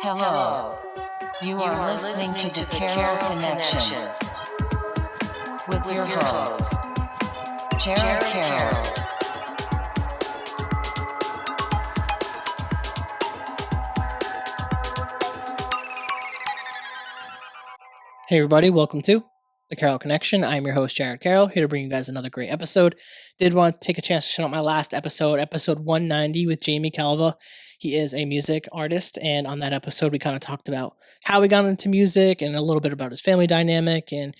Hello. You are listening to the Carroll Connection with your host, Jared Carroll. Hey everybody, welcome to the Carroll Connection. I'm your host, Jared Carroll, here to bring you guys another great episode. Did want to take a chance to shout out my last episode 190 with Jamie Calva. He is a music artist, and on that episode, we kind of talked about how we got into music and a little bit about his family dynamic. And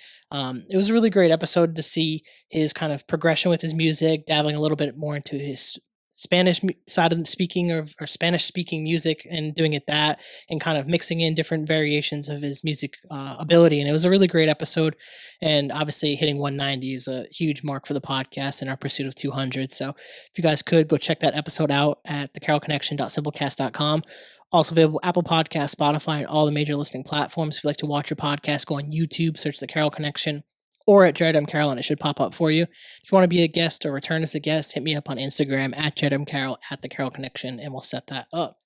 it was a really great episode to see his kind of progression with his music, dabbling a little bit more into his Spanish side of speaking or Spanish speaking music and doing it that and kind of mixing in different variations of his music ability. And it was a really great episode. And obviously, hitting 190 is a huge mark for the podcast in our pursuit of 200. So if you guys could go check that episode out at thecarrollconnection.simplecast.com. Also available Apple Podcasts, Spotify, and all the major listening platforms. If you'd like to watch your podcast, go on YouTube, search the Carroll Connection, or at Jared M. Carroll, and it should pop up for you. If you want to be a guest or return as a guest, hit me up on Instagram at Jared M. Carroll at the Carroll Connection, and we'll set that up.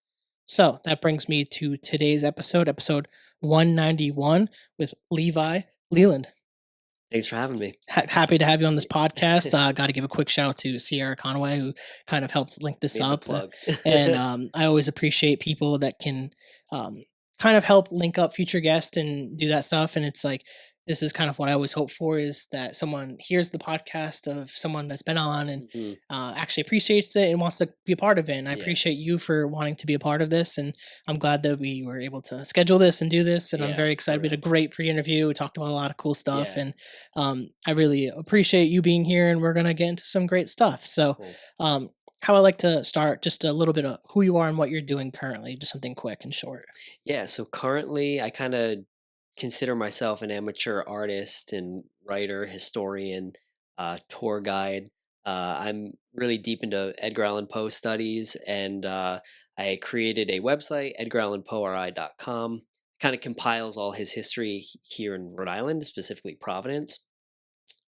So that brings me to today's episode 191 with Levi Leland. Thanks for having me. Happy to have you on this podcast. Got to give a quick shout out to Sierra Conway, who kind of helped link this up. And I always appreciate people that can kind of help link up future guests and do that stuff. And it's like, this is kind of what I always hope for, is that someone hears the podcast of someone that's been on and actually appreciates it and wants to be a part of it. And I appreciate you for wanting to be a part of this. And I'm glad that we were able to schedule this and do this. And I'm very excited. We had a great pre-interview. We talked about a lot of cool stuff. And I really appreciate you being here, and we're going to get into some great stuff. So how I like to start, just a little bit of who you are and what you're doing currently, just something quick and short. Yeah, so currently I kind of consider myself an amateur artist and writer, historian, tour guide. I'm really deep into Edgar Allan Poe studies, and I created a website, edgarallanpoeri.com. Kind of compiles all his history here in Rhode Island, specifically Providence.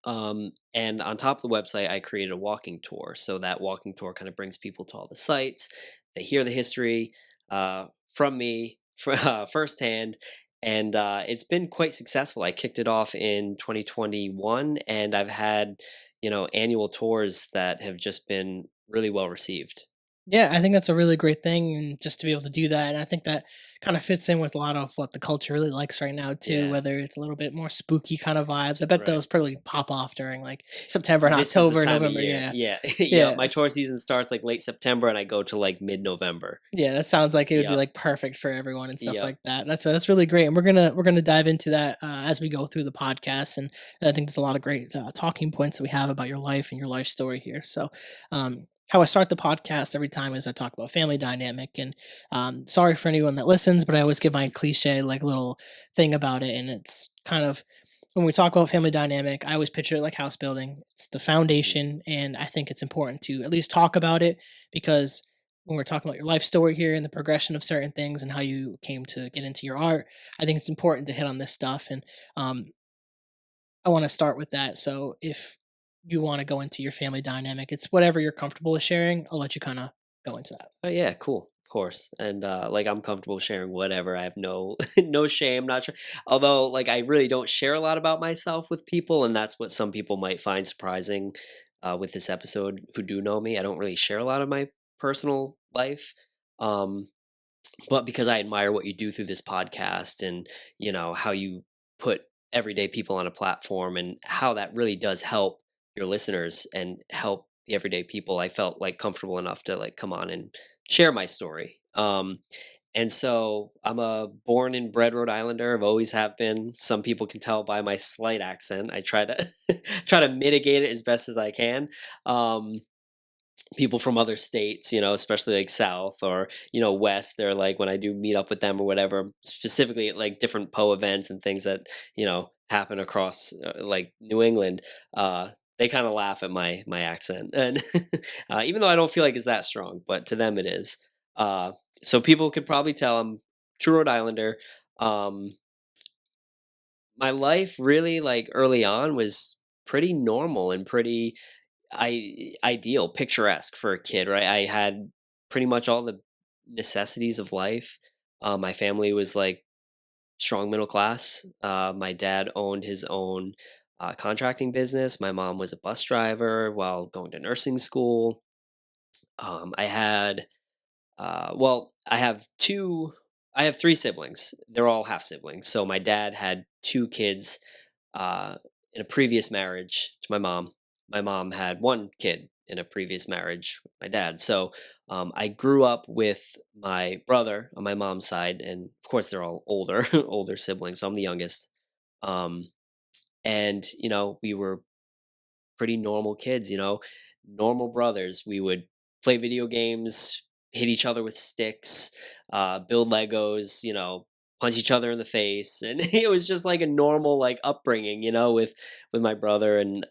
And on top of the website, I created a walking tour. So that walking tour kind of brings people to all the sites. They hear the history from me firsthand. And it's been quite successful. I kicked it off in 2021, and I've had, annual tours that have just been really well received. Yeah, I think that's a really great thing, and just to be able to do that. And I think that kind of fits in with a lot of what the culture really likes right now too, whether it's a little bit more spooky kind of vibes. I bet those probably pop off during like September and October, November. Yeah. My tour season starts like late September, and I go to like mid-November. Yeah, that sounds like it would be like perfect for everyone and stuff like that. That's really great, and we're gonna dive into that as we go through the podcast. And I think there's a lot of great talking points that we have about your life and your life story here. So how I start the podcast every time is I talk about family dynamic. And sorry for anyone that listens, but I always give my cliche like little thing about it. And it's kind of, when we talk about family dynamic, I always picture it like house building. It's the foundation, and I think it's important to at least talk about it, because when we're talking about your life story here and the progression of certain things and how you came to get into your art, I think it's important to hit on this stuff. And I want to start with that. So if you want to go into your family dynamic, it's whatever you're comfortable with sharing. I'll let you kind of go into that. Oh yeah, cool. Of course. And like, I'm comfortable sharing whatever. I have no no shame, not sure. Although like, I really don't share a lot about myself with people, and that's what some people might find surprising with this episode who do know me. I don't really share a lot of my personal life. But because I admire what you do through this podcast, and how you put everyday people on a platform, and how that really does help your listeners and help the everyday people, I felt like comfortable enough to like come on and share my story. And so I'm a born and bred Rhode Islander. I've always have been. Some people can tell by my slight accent. I try to try to mitigate it as best as I can. People from other states, especially like South or, West, they're like, when I do meet up with them or whatever, specifically at like different Poe events and things that, happen across like New England, they kind of laugh at my accent, and even though I don't feel like it's that strong, but to them it is. So people could probably tell I'm true Rhode Islander. My life really, like, early on was pretty normal and pretty ideal, picturesque for a kid, right? I had pretty much all the necessities of life. My family was like strong middle class. My dad owned his own contracting business. My mom was a bus driver while going to nursing school. I had I have I have three siblings. They're all half siblings. So my dad had two kids uh, in a previous marriage to my mom. My mom had one kid in a previous marriage with my dad. So I grew up with my brother on my mom's side, and of course they're all older, older siblings. So I'm the youngest. Um, and we were pretty normal kids, normal brothers. We would play video games, hit each other with sticks, build Legos, punch each other in the face, and it was just like a normal like upbringing, with my brother. And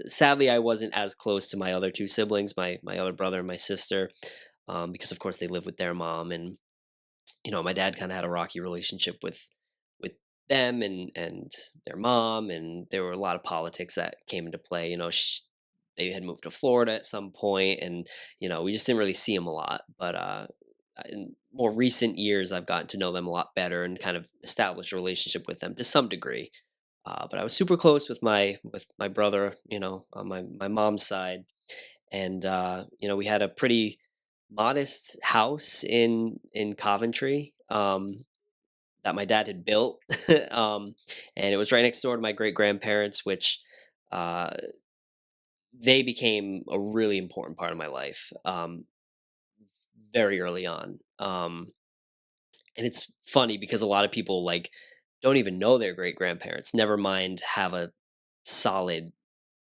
sadly, I wasn't as close to my other two siblings, my other brother and my sister, because of course they live with their mom, and my dad kind of had a rocky relationship with them and their mom, and there were a lot of politics that came into play. They had moved to Florida at some point, and we just didn't really see them a lot. But in more recent years, I've gotten to know them a lot better and kind of established a relationship with them to some degree. But I was super close with my brother, on my mom's side, and we had a pretty modest house in Coventry, that my dad had built, and it was right next door to my great grandparents, which uh, they became a really important part of my life, very early on. And it's funny because a lot of people like don't even know their great grandparents. Never mind have a solid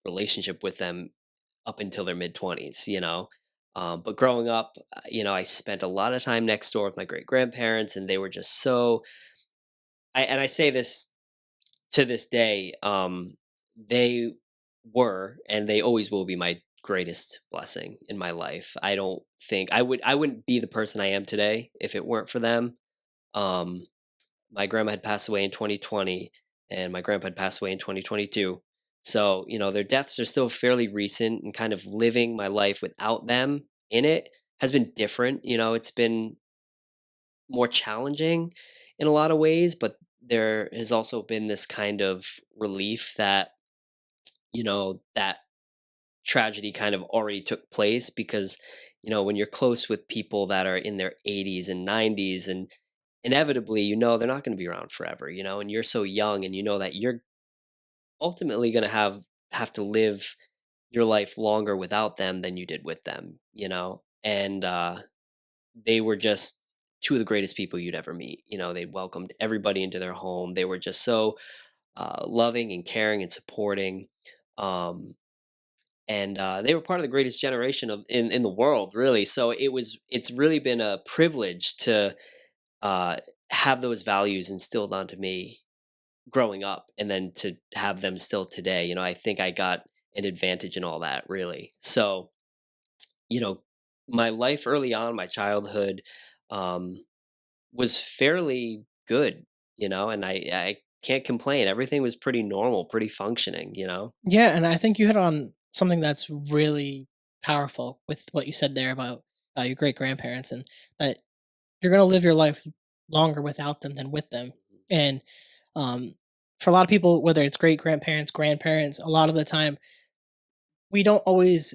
relationship with them up until their mid 20s. But growing up, I spent a lot of time next door with my great grandparents, and they were just so. I say this to this day, they were and they always will be my greatest blessing in my life. I don't think I wouldn't be the person I am today if it weren't for them. Um, my grandma had passed away in 2020, and my grandpa had passed away in 2022. So, their deaths are still fairly recent, and kind of living my life without them in it has been different. It's been more challenging in a lot of ways, but there has also been this kind of relief that, that tragedy kind of already took place, because when you're close with people that are in their 80s and 90s, and inevitably they're not going to be around forever, and you're so young, and that you're ultimately going to have to live your life longer without them than you did with them, and they were just two of the greatest people you'd ever meet. They welcomed everybody into their home. They were just so loving and caring and supporting. Um, and they were part of the greatest generation in the world, really. So it's really been a privilege to uh, have those values instilled onto me growing up, and then to have them still today. I think I got an advantage in all that, really. So you know, my life early on, my childhood, um, was fairly good, and I can't complain. Everything was pretty normal, pretty functioning. Yeah, and I think you hit on something that's really powerful with what you said there about your great grandparents, and that you're going to live your life longer without them than with them. And um, for a lot of people, whether it's great grandparents, grandparents, a lot of the time we don't always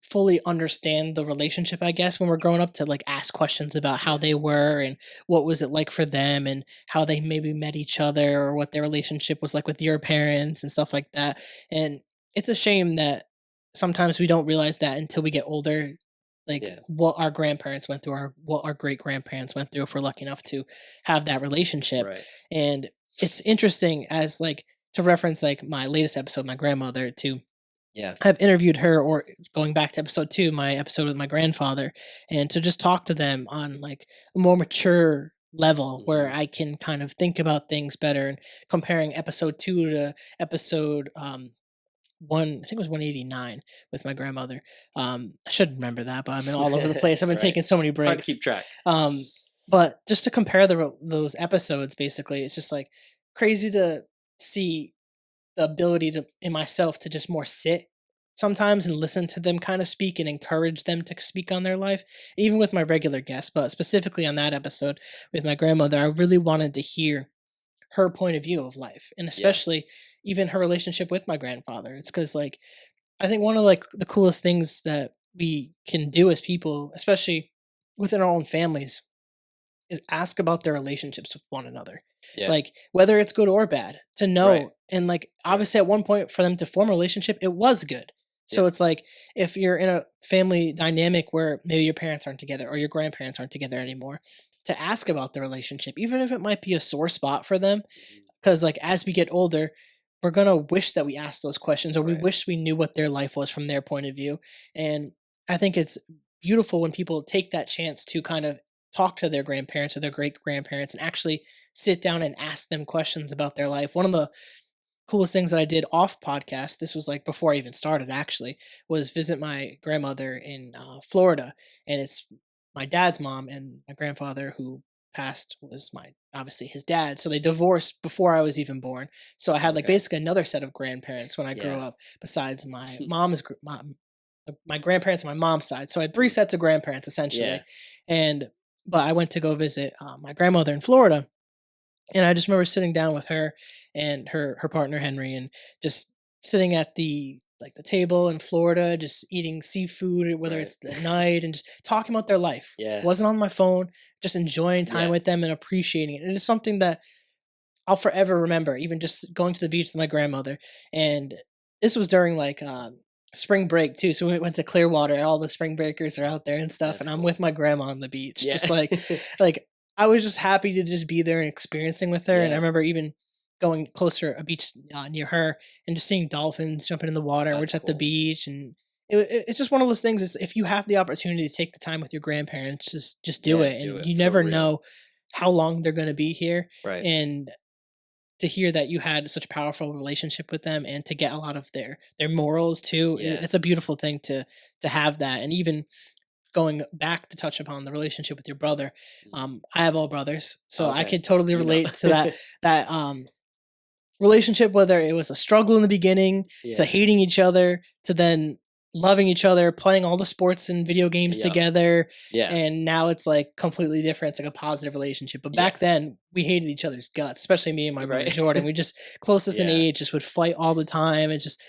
fully understand the relationship, I guess, when we're growing up, to like ask questions about how Yeah, they were and what was it like for them and how they maybe met each other or what their relationship was like with your parents and stuff like that. And it's a shame that sometimes we don't realize that until we get older, like yeah, what our grandparents went through, or what our great grandparents went through, if we're lucky enough to have that relationship. right. And it's interesting, as like, to reference like my latest episode, my grandmother, to Yeah, have interviewed her, or going back to episode 2, my episode with my grandfather, and to just talk to them on like a more mature level where hmm, I can kind of think about things better, and comparing episode 2 to episode 1, I think it was 189 with my grandmother. I should remember that, but I've been all over the place. I've been right. taking so many Hard to breaks. keep track. Um, but just to compare those episodes, basically, it's just like crazy to see the ability to in myself to just more sit sometimes and listen to them kind of speak and encourage them to speak on their life, even with my regular guests, but specifically on that episode with my grandmother. I really wanted to hear her point of view of life, and Yeah. especially even her relationship with my grandfather. It's because, like, I think one of, like, the coolest things that we can do as people, especially within our own families, is ask about their relationships with one another. Yeah. Like, whether it's good or bad, to Right. know. And, like, Right. obviously at one point for them to form a relationship, it was good. So Yep. it's like, if you're in a family dynamic where maybe your parents aren't together or your grandparents aren't together anymore, to ask about the relationship, even if it might be a sore spot for them, Mhm. because, like, as we get older, we're gonna wish that we asked those questions, or we Right. wish we knew what their life was from their point of view. And I think it's beautiful when people take that chance to kind of talk to their grandparents or their great grandparents and actually sit down and ask them questions about their life. One of the coolest things that I did off podcast, this was like before I even started actually, was visit my grandmother in Florida. And it's my dad's mom, and my grandfather who passed was my obviously his dad. So they divorced before I was even born. So I had like Okay. basically another set of grandparents when I grew Yeah. up, besides my my grandparents on my mom's side. So I had three Mhm. sets of grandparents essentially. Yeah. And but I went to go visit my grandmother in Florida, and I just remember sitting down with her and her partner Henry, and just sitting at the table in Florida, just eating seafood, whether Right. it's at night, and just talking about their life. Yeah. Wasn't on my phone, just enjoying time Yeah. with them and appreciating it. And it's something that I'll forever remember, even just going to the beach with my grandmother. And this was during like spring break too. So we went to Clearwater, and all the spring breakers are out there and stuff. That's And I'm cool. with my grandma on the beach, Yeah. just like I was just happy to just be there and experiencing with her. And I Yeah. remember even going closer a beach near her and just seeing dolphins jumping in the water. And we're That's just at the cool. beach, and it's just one of those things. Is if you have the opportunity to take the time with your grandparents, just do Yeah. it. Do And it you for never real. know how long they're going to be here. Right. And to hear that you had such a powerful relationship with them, and to get a lot of their morals too, Yeah. it's a beautiful thing to have that. And even going back to touch upon the relationship with your brother, Mhm. I have all brothers, so I Okay. could totally You know. relate to that relationship, whether it was a struggle in the beginning, to Yeah. hating each other, to then loving each other, playing all the sports and video games Yeah. together, Yeah. and now it's like completely different. It's like a positive relationship. But Yeah. back then, we hated each other's guts, especially me and my brother Right. Jordan. We just closest in Yeah. age, just would fight all the time. And just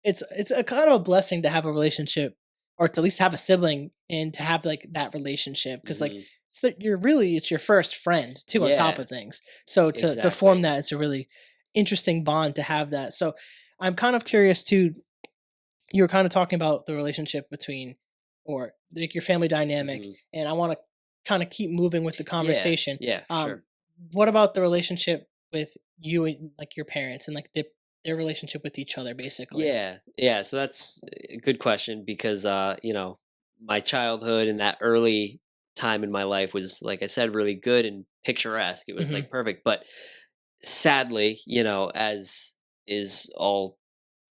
it's a kind of a blessing to have a relationship, or to at least have a sibling, and to have like that relationship, because like Mhm. it's that it's your first friend too, on top Yeah. of things. So to form Exactly. that, it's a really interesting bond to have that. So I'm kind of curious too. You were kind of talking about the relationship between, or like your family dynamic, Mhm. and I want to kind of keep moving with the Yeah. conversation. Yeah. For Um, sure. what about the relationship with you and like your parents, and like their relationship with each other, basically? Yeah. Yeah. So that's a good question because my childhood and that early time in my life was, like I said, really good and picturesque. It was Hmm. like perfect. But sadly, as is all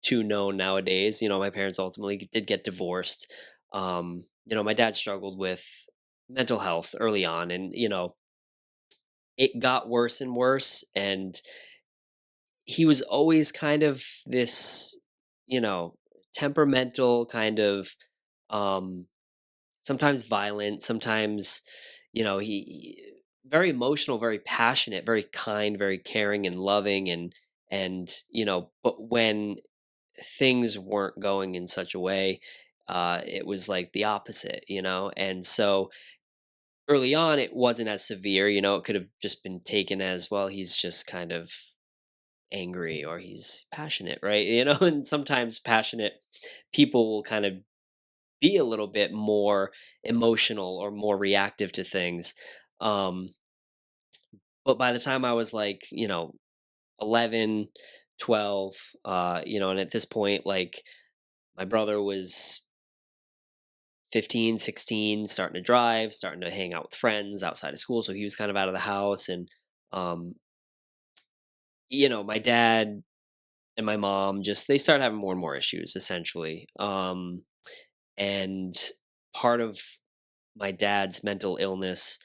too known nowadays, my parents ultimately did get divorced. My dad struggled with mental health early on, and it got worse and worse. And he was always kind of this, you know, temperamental kind of, um, sometimes violent, sometimes, he very emotional, very passionate, very kind, very caring and loving, and but when things weren't going in such a way, it was like the opposite, and so early on it wasn't as severe, it could have just been taken as, well, he's just kind of angry or he's passionate, right? And sometimes passionate people will kind of be a little bit more emotional or more reactive to things. Um, but by the time I was like, 11, 12, and at this point, like my brother was 15, 16, starting to drive, starting to hang out with friends outside of school. So he was kind of out of the house. And, um, my dad and my mom just, they started having more and more issues essentially. And part of my dad's mental illness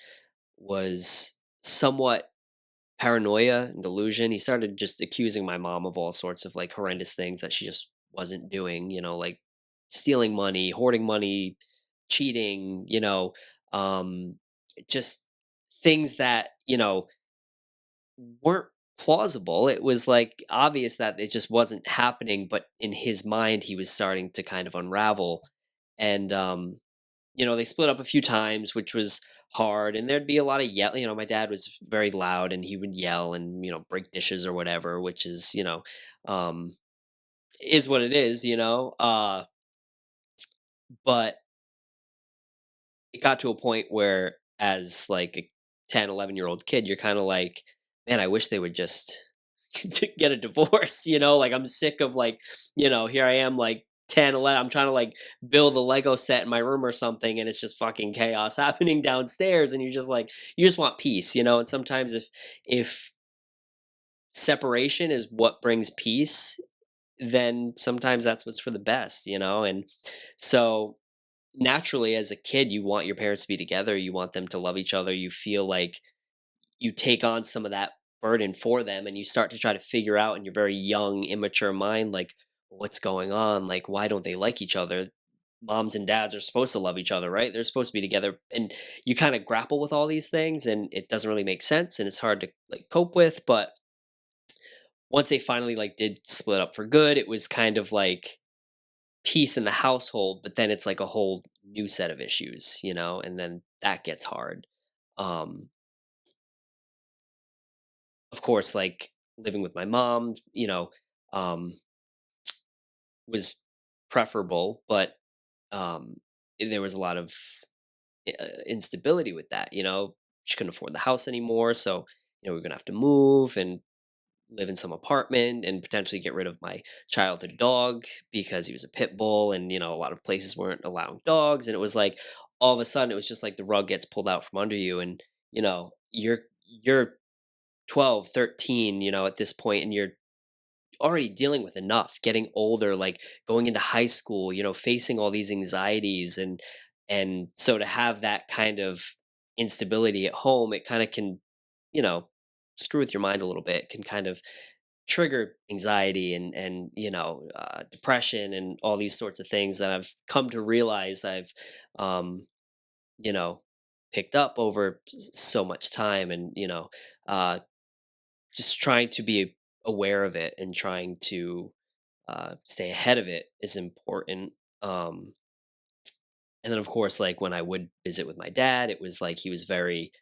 was somewhat paranoia and delusion. He started just accusing my mom of all sorts of like horrendous things that she just wasn't doing, like stealing money, hoarding money, cheating, um, just things that, weren't plausible. It was like obvious that it just wasn't happening, but in his mind, he was starting to kind of unravel. And, they split up a few times, which was hard. And there'd be a lot of yell. My dad was very loud and he would yell and, break dishes or whatever, which um, is what it is. But it got to a point where as like a 10, 11-year-old kid, you're kind of like, man, I wish they would just to get a divorce, like I'm sick of like, here I am like 10, 11, I'm trying to like build a Lego set in my room or something and it's just fucking chaos happening downstairs and you're just like you just want peace, and sometimes if separation is what brings peace, then sometimes that's what's for the best, and so naturally as a kid you want your parents to be together, you want them to love each other, you feel like you take on some of that burden for them and you start to try to figure out in your very young immature mind like what's going on, like why don't they like each other, moms and dads are supposed to love each other, right? They're supposed to be together, and you kind of grapple with all these things and it doesn't really make sense and it's hard to like cope with. But once they finally like did split up for good, it was kind of like peace in the household, but then it's like a whole new set of issues, and then that gets hard. um of course, like living with my mom, um, was preferable, but there was a lot of instability with that. She couldn't afford the house anymore, so we are gonna have to move and live in some apartment and potentially get rid of my childhood dog because he was a pit bull, and a lot of places weren't allowing dogs, and it was like all of a sudden it was just like the rug gets pulled out from under you, and you're 12, 13, at this point, and you're already dealing with enough, getting older, like going into high school, facing all these anxieties, and so to have that kind of instability at home, it kind of can, you know, screw with your mind a little bit, can kind of trigger anxiety and depression and all these sorts of things that I've come to realize I've um you know picked up over so much time, and uh just trying to be aware of it and trying to stay ahead of it is important. Um, and then, of course, like when I would visit with my dad, it was like he was very,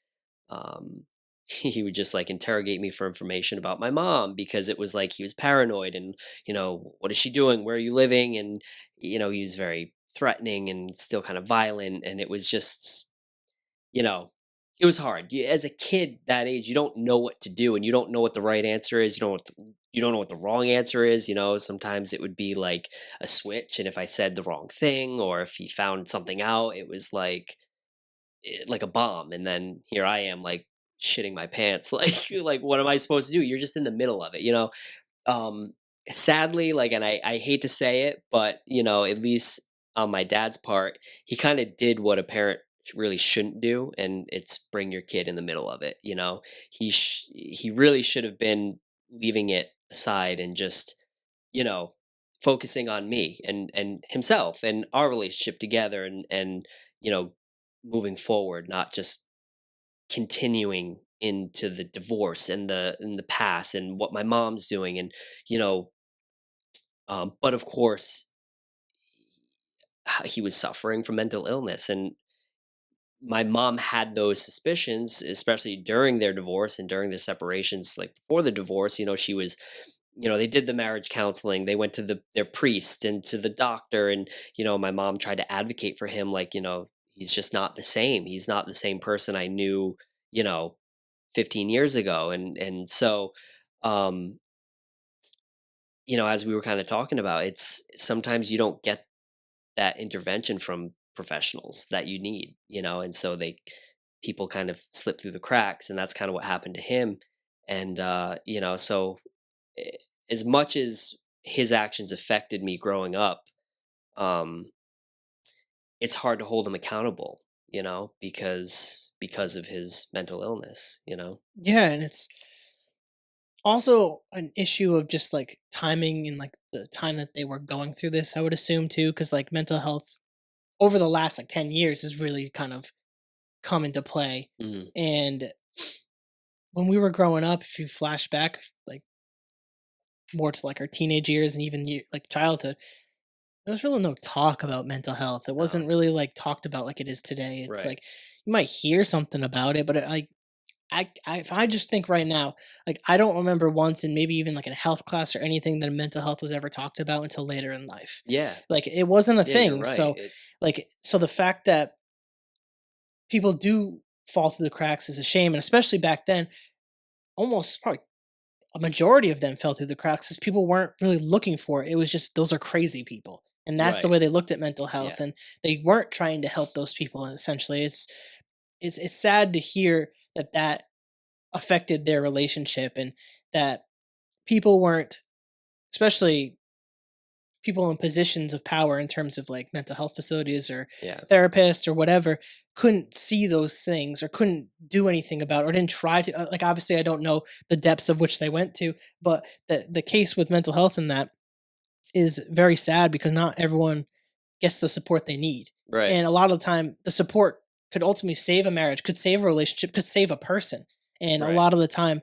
um, he would just like interrogate me for information about my mom because it was like he was paranoid and, what is she doing? Where are you living? And, he was very threatening and still kind of violent. And it was just you know, it was hard. As a kid that age, you don't know what to do, and you don't know what the right answer is. You don't know what the wrong answer is. Sometimes it would be like a switch, and if I said the wrong thing, or if he found something out, it was like a bomb. And then here I am, like shitting my pants. Like what am I supposed to do? You're just in the middle of it. um, Sadly, like, and I hate to say it, but at least on my dad's part, he kind of did what a parent really shouldn't do, and it's bring your kid in the middle of it. He really should have been leaving it aside and just you know focusing on me and himself and our relationship together, and you know moving forward, not just continuing into the divorce and the past and what my mom's doing, and you know but of course he was suffering from mental illness, and my mom had those suspicions, especially during their divorce and during their separations. Like before the divorce, she was, they did the marriage counseling, they went to their priest and to the doctor, and my mom tried to advocate for him, like, he's just not the same, he's not the same person I knew, you know 15 years ago. And so um as we were kind of talking about, it's sometimes you don't get that intervention from professionals that you need, and so people kind of slip through the cracks, and that's kind of what happened to him. And so eh, as much as his actions affected me growing up, um it's hard to hold him accountable, because of his mental illness. Yeah, and it's Also an issue of just like timing and like the time that they were going through this, I would assume too, because like mental health over the last like 10 years has really kind of come into play. Mhm. And when we were growing up, if you flash back like more to like our teenage years and even like childhood, there was really no talk about mental health. It No. wasn't really like talked about like it is today. It's Right. like you might hear something about it, but like if I just think right now, like I don't remember once in maybe even like in a health class or anything that mental health was ever talked about until later in life. Yeah. Like it wasn't a Yeah, you're thing. right. So so the fact that people do fall through the cracks is a shame, and especially back then, almost probably a majority of them fell through the cracks because people weren't really looking for it. It was just those are crazy people. And that's the Right. way they looked at mental Yeah. health, and they weren't trying to help those people. And essentially, it's sad to hear that that affected their relationship, and that people weren't, especially people in positions of power in terms of like mental health facilities or Yeah. therapists or whatever, couldn't see those things or couldn't do anything about it or didn't try to like obviously I don't know the depths of which they went to, but the case with mental health in that is very sad because not everyone gets the support they need. Right. And a lot of the time the support could ultimately save a marriage, could save a relationship, could save a person. And a Right. lot of the time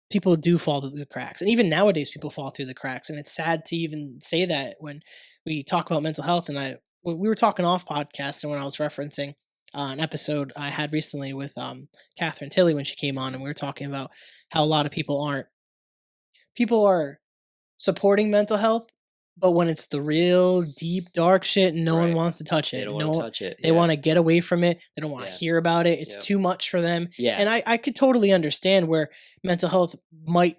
people do fall through the cracks. And even nowadays people fall through the cracks. And it's sad to even say that when we talk about mental health. And we were talking off podcast, and when I was referencing an episode I had recently with Catherine Tilley when she came on, and we were talking about how a lot of people are supporting mental health, but when it's the real deep dark shit, no one Right. wants to touch They it. don't want to No, touch it. they Yeah. want to get away from it. They don't want to Yeah. hear about it. It's Yep. too much for them. Yeah. And I could totally understand where mental health might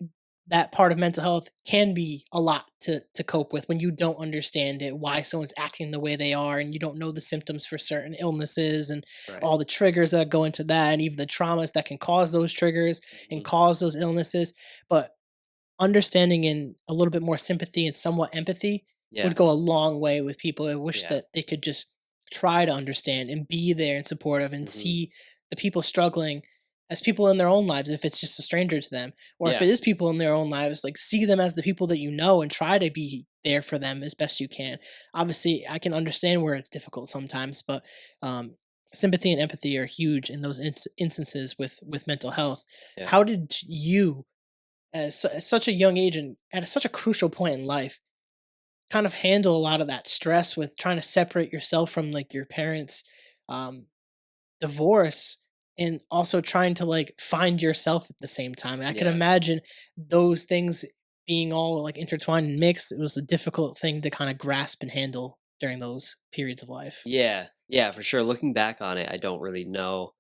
that part of mental health can be a lot to cope with when you don't understand it, why someone's acting the way they are, and you don't know the symptoms for certain illnesses and Right. all the triggers that go into that, and even the traumas that can cause those triggers and Mhm. cause those illnesses. But understanding and a little bit more sympathy and somewhat empathy Yeah. would go a long way with people. I wish Yeah. that they could just try to understand and be there and supportive and Mhm. see the people struggling as people in their own lives if it's just a stranger to them, or if Yeah. it is people in their own lives, like see them as the people that you know and try to be there for them as best you can. Obviously I can understand where it's difficult sometimes, but um sympathy and empathy are huge in those instances with mental health. Yeah. How did you at such a young age and at such a crucial point in life kind of handle a lot of that stress with trying to separate yourself from like your parents um divorce, and also trying to like find yourself at the same time? I can Yeah. imagine those things being all like intertwined and mixed. It was a difficult thing to kind of grasp and handle during those periods of life. Yeah. Yeah, for sure. Looking back on it, I don't really know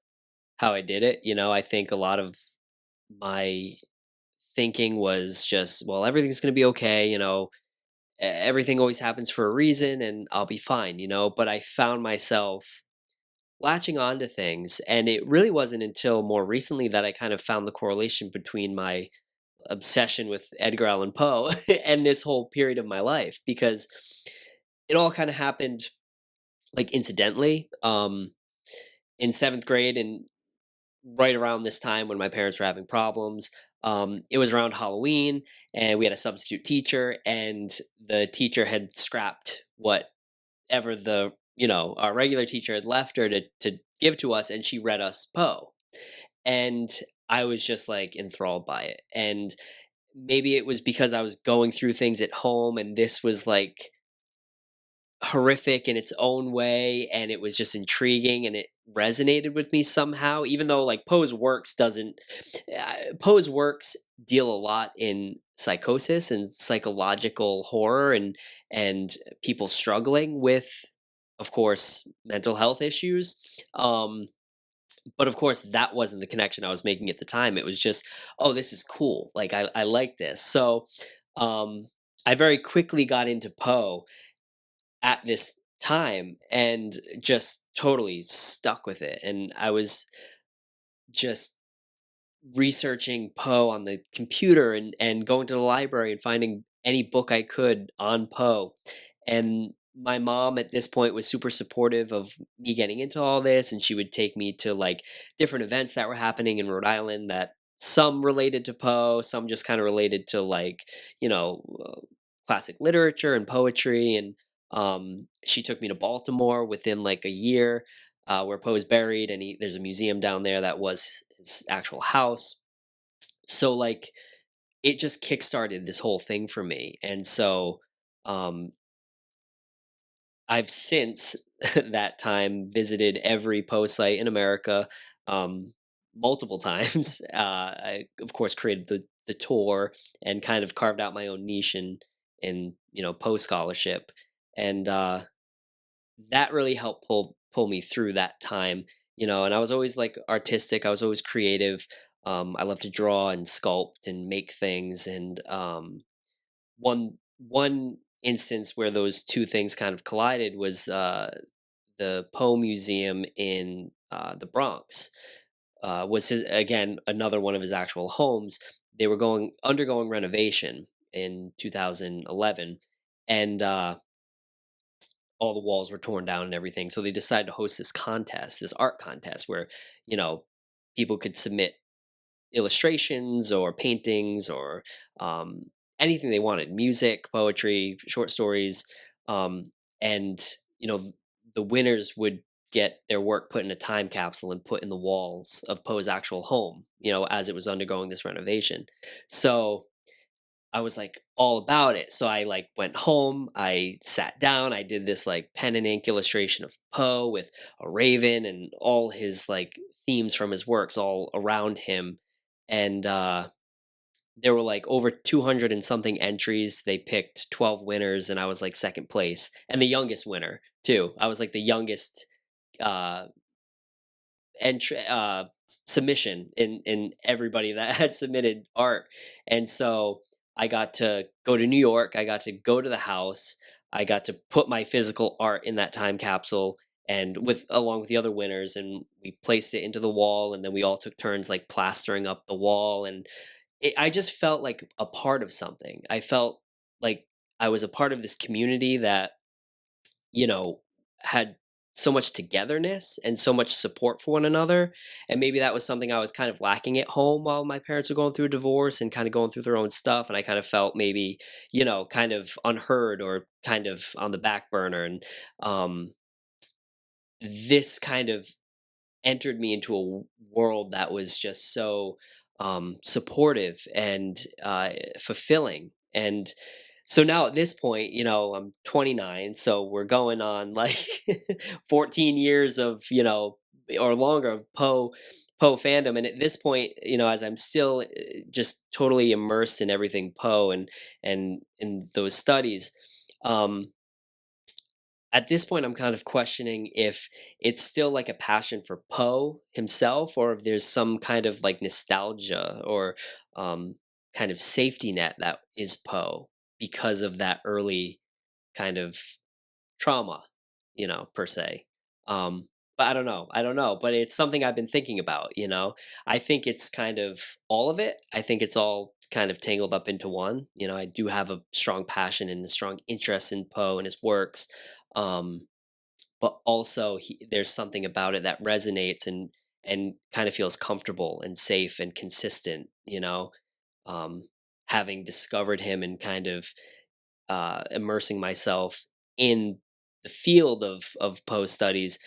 how I did it. I think a lot of my thinking was just, well, everything's going to be okay. Everything always happens for a reason and I'll be fine, But I found myself latching on to things. And it really wasn't until more recently that I kind of found the correlation between my obsession with Edgar Allan Poe and this whole period of my life, because it all kind of happened like incidentally. In seventh grade, and right around this time when my parents were having problems. It was around Halloween, and we had a substitute teacher, and the teacher had scrapped whatever our regular teacher had left her to give to us, and she read us Poe, and I was just like enthralled by it, and maybe it was because I was going through things at home, and this was like horrific in its own way, and it was just intriguing, and it resonated with me somehow, even though like Poe's works deal a lot in psychosis and psychological horror, and people struggling with, of course, mental health issues. But of course that wasn't the connection I was making at the time. It was just, oh, this is cool, like I like this. So um I very quickly got into Poe at this time and just totally stuck with it. And I was just researching Poe on the computer, and going to the library and finding any book I could on Poe. And my mom at this point was super supportive of me getting into all this, and she would take me to like different events that were happening in Rhode Island that some related to Poe, some just kind of related to like, you know, classic literature and poetry. And she took me to Baltimore within like a year, where Poe is buried, and there's a museum down there that was his actual house. So like it just kickstarted this whole thing for me. And so um, I've since that time visited every Poe site in America, multiple times. I of course created the tour and kind of carved out my own niche in Poe scholarship, and that really helped pull me through that time. And I was always like artistic. I was always creative. I love to draw and sculpt and make things, and one instance where those two things kind of collided was the Poe Museum in the Bronx. Was his again another one of his actual homes. They were going undergoing renovation in 2011, and all the walls were torn down and everything. So they decided to host this contest, this art contest, where you know people could submit illustrations or paintings or um, anything they wanted, music, poetry, short stories, um, and the winners would get their work put in a time capsule and put in the walls of Poe's actual home, as it was undergoing this renovation. So I was like all about it. So I like went home, I sat down, I did this like pen and ink illustration of Poe with a raven and all his like themes from his works all around him. And there were like over 200 and something entries. They picked 12 winners, and I was like second place and the youngest winner too. I was like the youngest uh entry submission in everybody that had submitted art. And so I got to go to New York, I got to go to the house, I got to put my physical art in that time capsule, and with along with the other winners, and we placed it into the wall, and then we all took turns like plastering up the wall. And I just felt like a part of something. I felt like I was a part of this community that had so much togetherness and so much support for one another. And maybe that was something I was kind of lacking at home while my parents were going through a divorce and kind of going through their own stuff. And I kind of felt maybe, kind of unheard or kind of on the back burner. And this kind of entered me into a world that was just so supportive and fulfilling. And so now at this point, I'm 29, so we're going on like 14 years of, or longer of Poe fandom. And at this point, as I'm still just totally immersed in everything Poe and in those studies, um, at this point, I'm kind of questioning if it's still like a passion for Poe himself, or if there's some kind of like nostalgia or um, kind of safety net that is Poe because of that early kind of trauma, per se. But I don't know. I don't know. But it's something I've been thinking about. I think it's kind of all of it. I think it's all kind of tangled up into one. I do have a strong passion and a strong interest in Poe and his works. Um, but also there's something about it that resonates and kind of feels comfortable and safe and consistent, um, having discovered him and kind of immersing myself in the field of Poe studies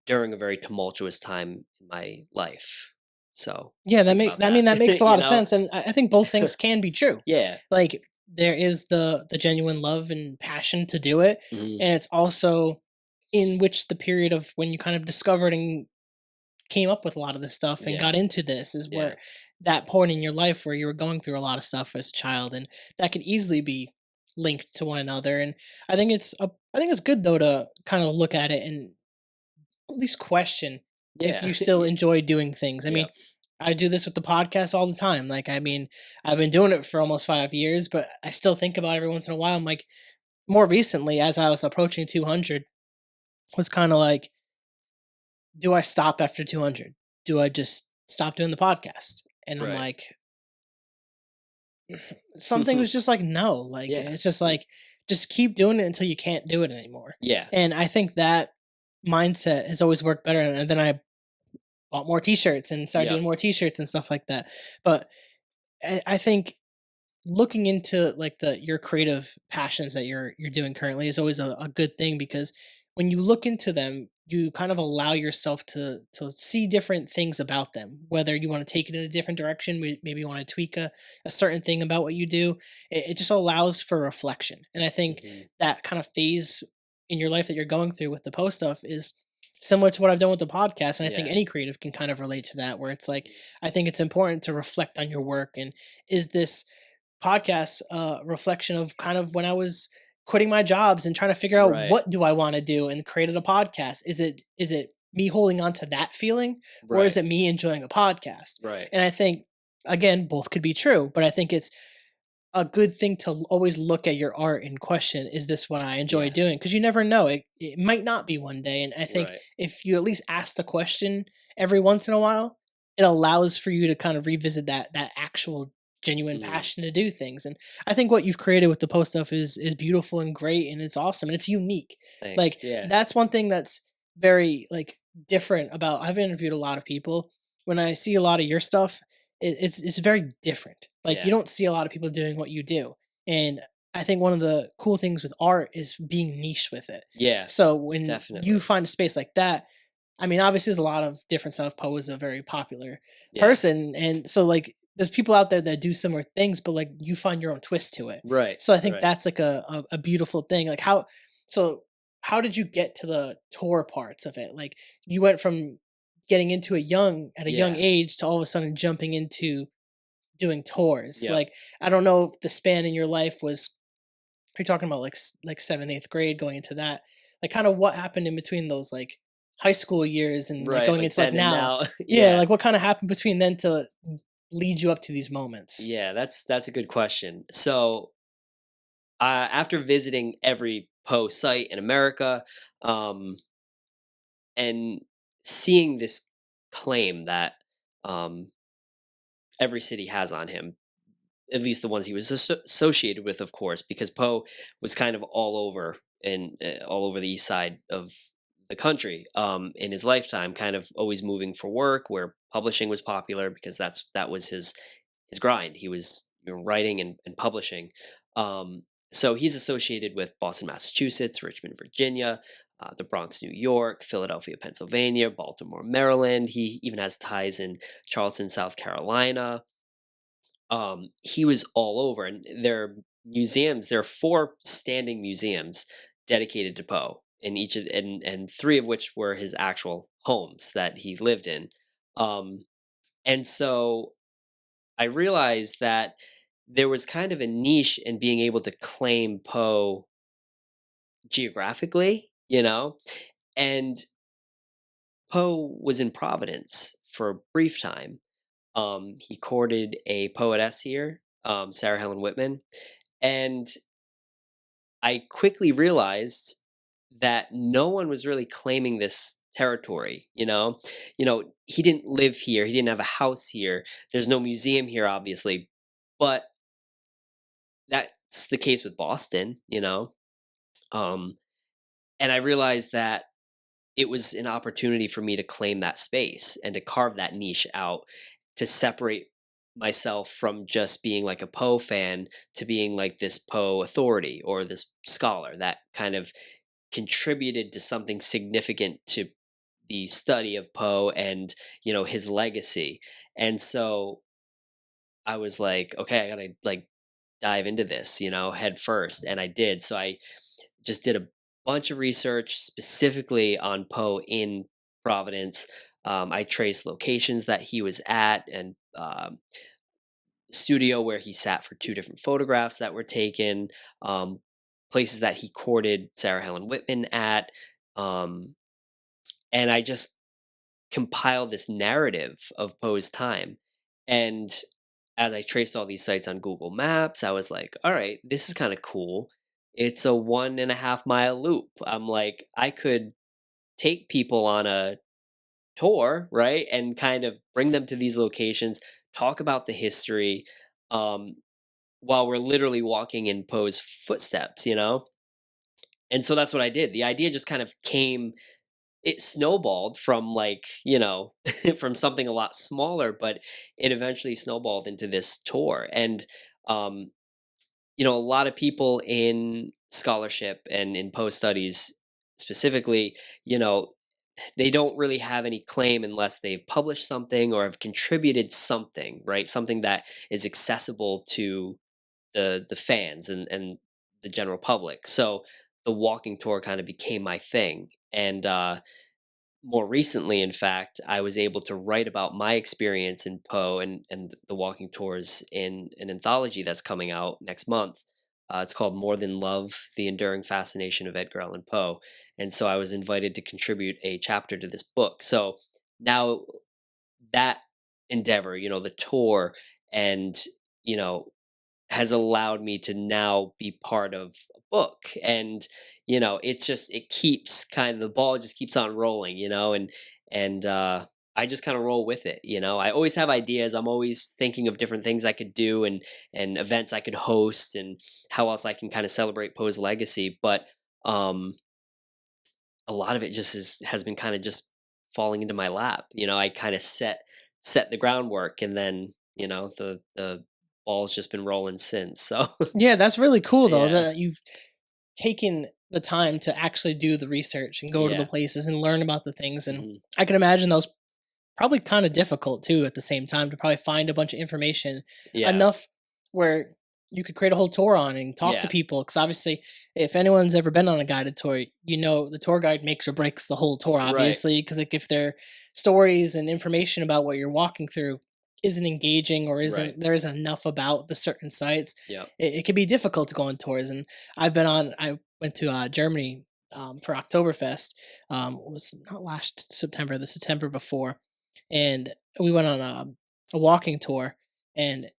during a very tumultuous time in my life. So Yeah, think about that makes a you lot of know? sense, and I think both things can be true. Yeah. Like there is the genuine love and passion to do it, Mhm. and it's also in which the period of when you kind of discovered and came up with a lot of this stuff and Yeah. got into this is Yeah. where that point in your life where you were going through a lot of stuff as a child, and that could easily be linked to one another. And I think it's good though to kind of look at it and at least question if Yeah. you still enjoy doing things. I mean, Yep. I do this with the podcast all the time. Like, I mean, I've been doing it for almost 5 years, but I still think about it every once in a while. I'm like, more recently, as I was approaching 200, was kind of like, do I stop after 200? Do I just stop doing the podcast? And I'm Right. like, something was just like, no. Like, Yeah. it's just like, just keep doing it until you can't do it anymore. Yeah. And I think that mindset has always worked better. And then I bought more t-shirts and started Yep. doing more t-shirts and stuff like that. But I think looking into like the your creative passions that you're doing currently is always a good thing, because when you look into them, you kind of allow yourself to see different things about them, whether you want to take it in a different direction, maybe you want to tweak a certain thing about what you do. It just allows for reflection, and I think Hmm. that kind of phase in your life that you're going through with the post stuff is similar to what I've done with the podcast, and I think Yeah. any creative can kind of relate to that, where it's like Mhm. I think it's important to reflect on your work, and is this podcast reflection of kind of when I was quitting my jobs and trying to figure out Right. what do I want to do, and created a podcast. Is it me holding on to that feeling, or is Right. it me enjoying a podcast? Right. And I think again both could be true, but I think it's a good thing to always look at your art and question, is this what I enjoy Yeah. doing? Because you never know, it might not be one day. And I think Right. if you at least ask the question every once in a while, it allows for you to kind of revisit that actual genuine Mm. passion to do things. And I think what you've created with the post stuff is beautiful and great, and it's awesome and it's unique. Like Thanks. Yeah. that's one thing that's very like different about, I've interviewed a lot of people. When I see a lot of your stuff, it's very different. Like you Yeah. don't see a lot of people doing what you do, and I think one of the cool things with art is being niche with it. Yeah. So when you Definitely. find a space like that, I mean, obviously there's a lot of different stuff. Poe is a very popular Yeah. person, and so like there's people out there that do similar things, but like you find your own twist to it. Right. So I think Right. that's like a beautiful thing. Like so how did you get to the tour parts of it? Like you went from getting into it young at a young Yeah. age to all of a sudden jumping into doing tours. Yep. Like I don't know if the span in your life was, you're talking about like like seventh, eighth grade going into that. Like kind of what happened in between those like high school years and like Right. going Like into like then and now. now. Yeah, Yeah. like what kind of happened between then to lead you up to these moments? Yeah. That's a good question. So after visiting every Poe site in America, um, and seeing this claim that um, every city has on him, at least the ones he was associated with, of course, because Poe was kind of all over and all over the east side of the country in his lifetime, kind of always moving for work where publishing was popular because that was his grind. He was, writing and publishing. So he's associated with Boston, Massachusetts, Richmond, Virginia, the Bronx, New York, Philadelphia, Pennsylvania, Baltimore, Maryland. He even has ties in Charleston, South Carolina. He was all over, and there are museums. There are four standing museums dedicated to Poe, in each of and three of which were his actual homes that he lived in. Um, and so I realized that there was kind of a niche in being able to claim Poe geographically, and Poe was in Providence for a brief time. He courted a poetess here, Sarah Helen Whitman, and I quickly realized that no one was really claiming this territory. He didn't live here. He didn't have a house here. There's no museum here, obviously, but that's the case with Boston. Um, and I realized that it was an opportunity for me to claim that space and to carve that niche out, to separate myself from just being like a Poe fan to being like this Poe authority or this scholar that kind of contributed to something significant to the study of Poe and his legacy. And so I was like, okay, I gotta like dive into this, head first, and I did. So I just did a bunch of research specifically on Poe in Providence. I traced locations that he was at and studio where he sat for two different photographs that were taken, um, places that he courted Sarah Helen Whitman at. Um, and I just compiled this narrative of Poe's time. And as I traced all these sites on Google Maps, I was like, all right, this is kind of cool. It's a 1.5 mile loop. I'm like, I could take people on a tour, right? And kind of bring them to these locations, talk about the history, um, while we're literally walking in Poe's footsteps. And so that's what I did. The idea just kind of came it snowballed from like, from something a lot smaller, but it eventually snowballed into this tour. And, um, a lot of people in scholarship and in post studies specifically, you know, they don't really have any claim unless they've published something or have contributed something, right? Something that is accessible to the fans and the general public. So the walking tour kind of became my thing. And more recently, in fact, I was able to write about my experience in Poe and the walking tours in an anthology that's coming out next month. It's called More Than Love: The Enduring Fascination of Edgar Allan Poe. And so I was invited to contribute a chapter to this book. So now that endeavor, the tour, and you know has allowed me to now be part of a book. And it's just, it keeps kind of, the ball just keeps on rolling, and I just kind of roll with it. I always have ideas. I'm always thinking of different things I could do, and events I could host, and how else I can kind of celebrate Poe's legacy. But um a lot of it just has been kind of just falling into my lap. I kind of set the groundwork, and then the ball's just been rolling since. So Yeah, that's really cool though yeah. that you've taken the time to actually do the research and go to the Yeah. places and learn about the things. And Mhm. I can imagine those probably kind of difficult too at the same time to probably find a bunch of information Yeah. enough where you could create a whole tour on and talk to Yeah. people, because obviously if anyone's ever been on a guided tour, the tour guide makes or breaks the whole tour, Right. obviously, because like if their stories and information about what you're walking through isn't engaging or Right. isn't enough about the certain sites, Yeah. it can be difficult to go on tours. And I went to Germany for Oktoberfest. It was not last September, the September before, and we went on a walking tour. And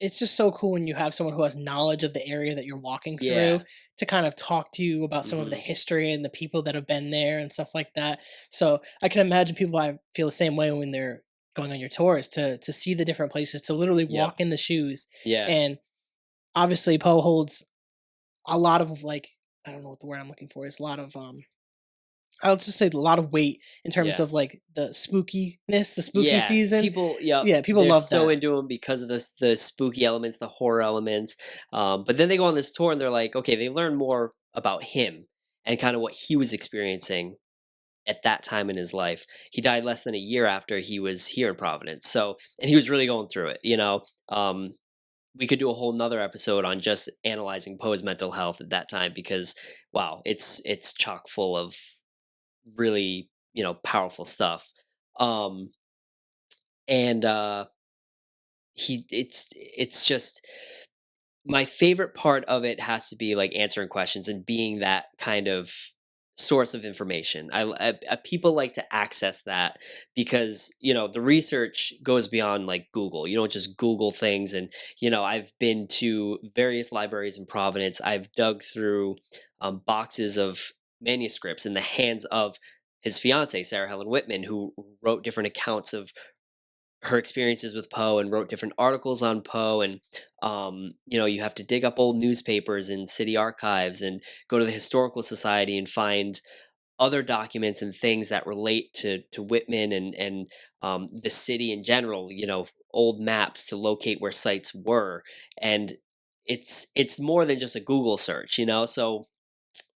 it's just so cool when you have someone who has knowledge of the area that you're walking through Yeah. to kind of talk to you about some of the Mhm. history and the people that have been there and stuff like that. So I can imagine people I feel the same way when they're going on your tours to see the different places, to literally Yep. walk in the shoes. Yeah. And obviously Poe holds a lot of, like, I don't know what the word I'm looking for is, a lot of I'll just say a lot of weight in terms Yeah. of like the spookiness, the spooky Yeah. season. People, yep, Yeah, people they're love so that. into them because of the spooky elements, the horror elements. But then they go on this tour and they're like, okay, they learn more about him and kind of what he was experiencing at that time in his life. He died less than a year after he was here in Providence. So, and he was really going through it. We could do a whole nother episode on just analyzing Poe's mental health at that time, because wow, it's chock full of really, powerful stuff. Um and it's just, my favorite part of it has to be like answering questions and being that kind of source of information. People like to access that because the research goes beyond like Google. You don't just Google things. And I've been to various libraries in Providence. I've dug through boxes of manuscripts in the hands of his fiancee Sarah Helen Whitman, who wrote different accounts of her experiences with Poe and wrote different articles on Poe. And you have to dig up old newspapers and city archives and go to the historical society and find other documents and things that relate to Whitman and the city in general. Old maps to locate where sites were. And it's more than just a Google search. So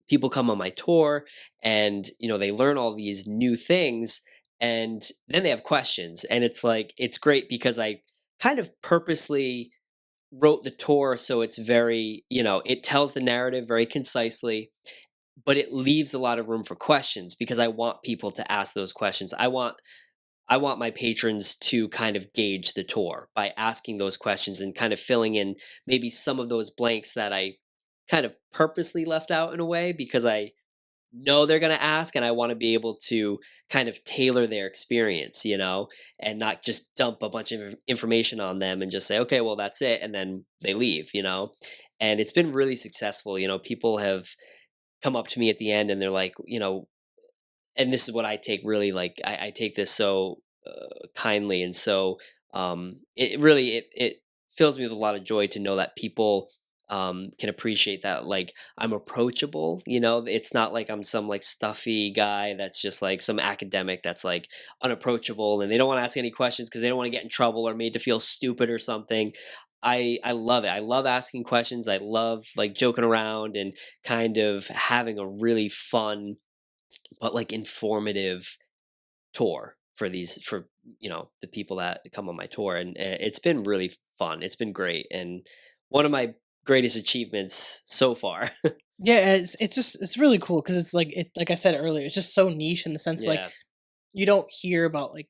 people come on my tour and they learn all these new things, and then they have questions. And it's like, it's great because I kind of purposely wrote the tour so it's very, it tells the narrative very concisely, but it leaves a lot of room for questions because I want people to ask those questions. I want my patrons to kind of gauge the tour by asking those questions and kind of filling in maybe some of those blanks that I kind of purposely left out in a way, because I know they're going to ask, and I want to be able to kind of tailor their experience, and not just dump a bunch of information on them and just say, okay, well, that's it. And then they leave. And it's been really successful. People have come up to me at the end and they're like, and this is what I take really, like, I take this so kindly. And so it really, it fills me with a lot of joy to know that people can appreciate that, like, I'm approachable. It's not like I'm some like stuffy guy that's just like some academic that's like unapproachable and they don't want to ask any questions because they don't want to get in trouble or made to feel stupid or something. I love it. I love asking questions. I love like joking around and kind of having a really fun but like informative tour for the people that come on my tour, and it's been really fun. It's been great, and one of my greatest achievements so far. Yeah, it's really cool because it's like I said earlier, it's just so niche in the sense like Yeah, you don't hear about like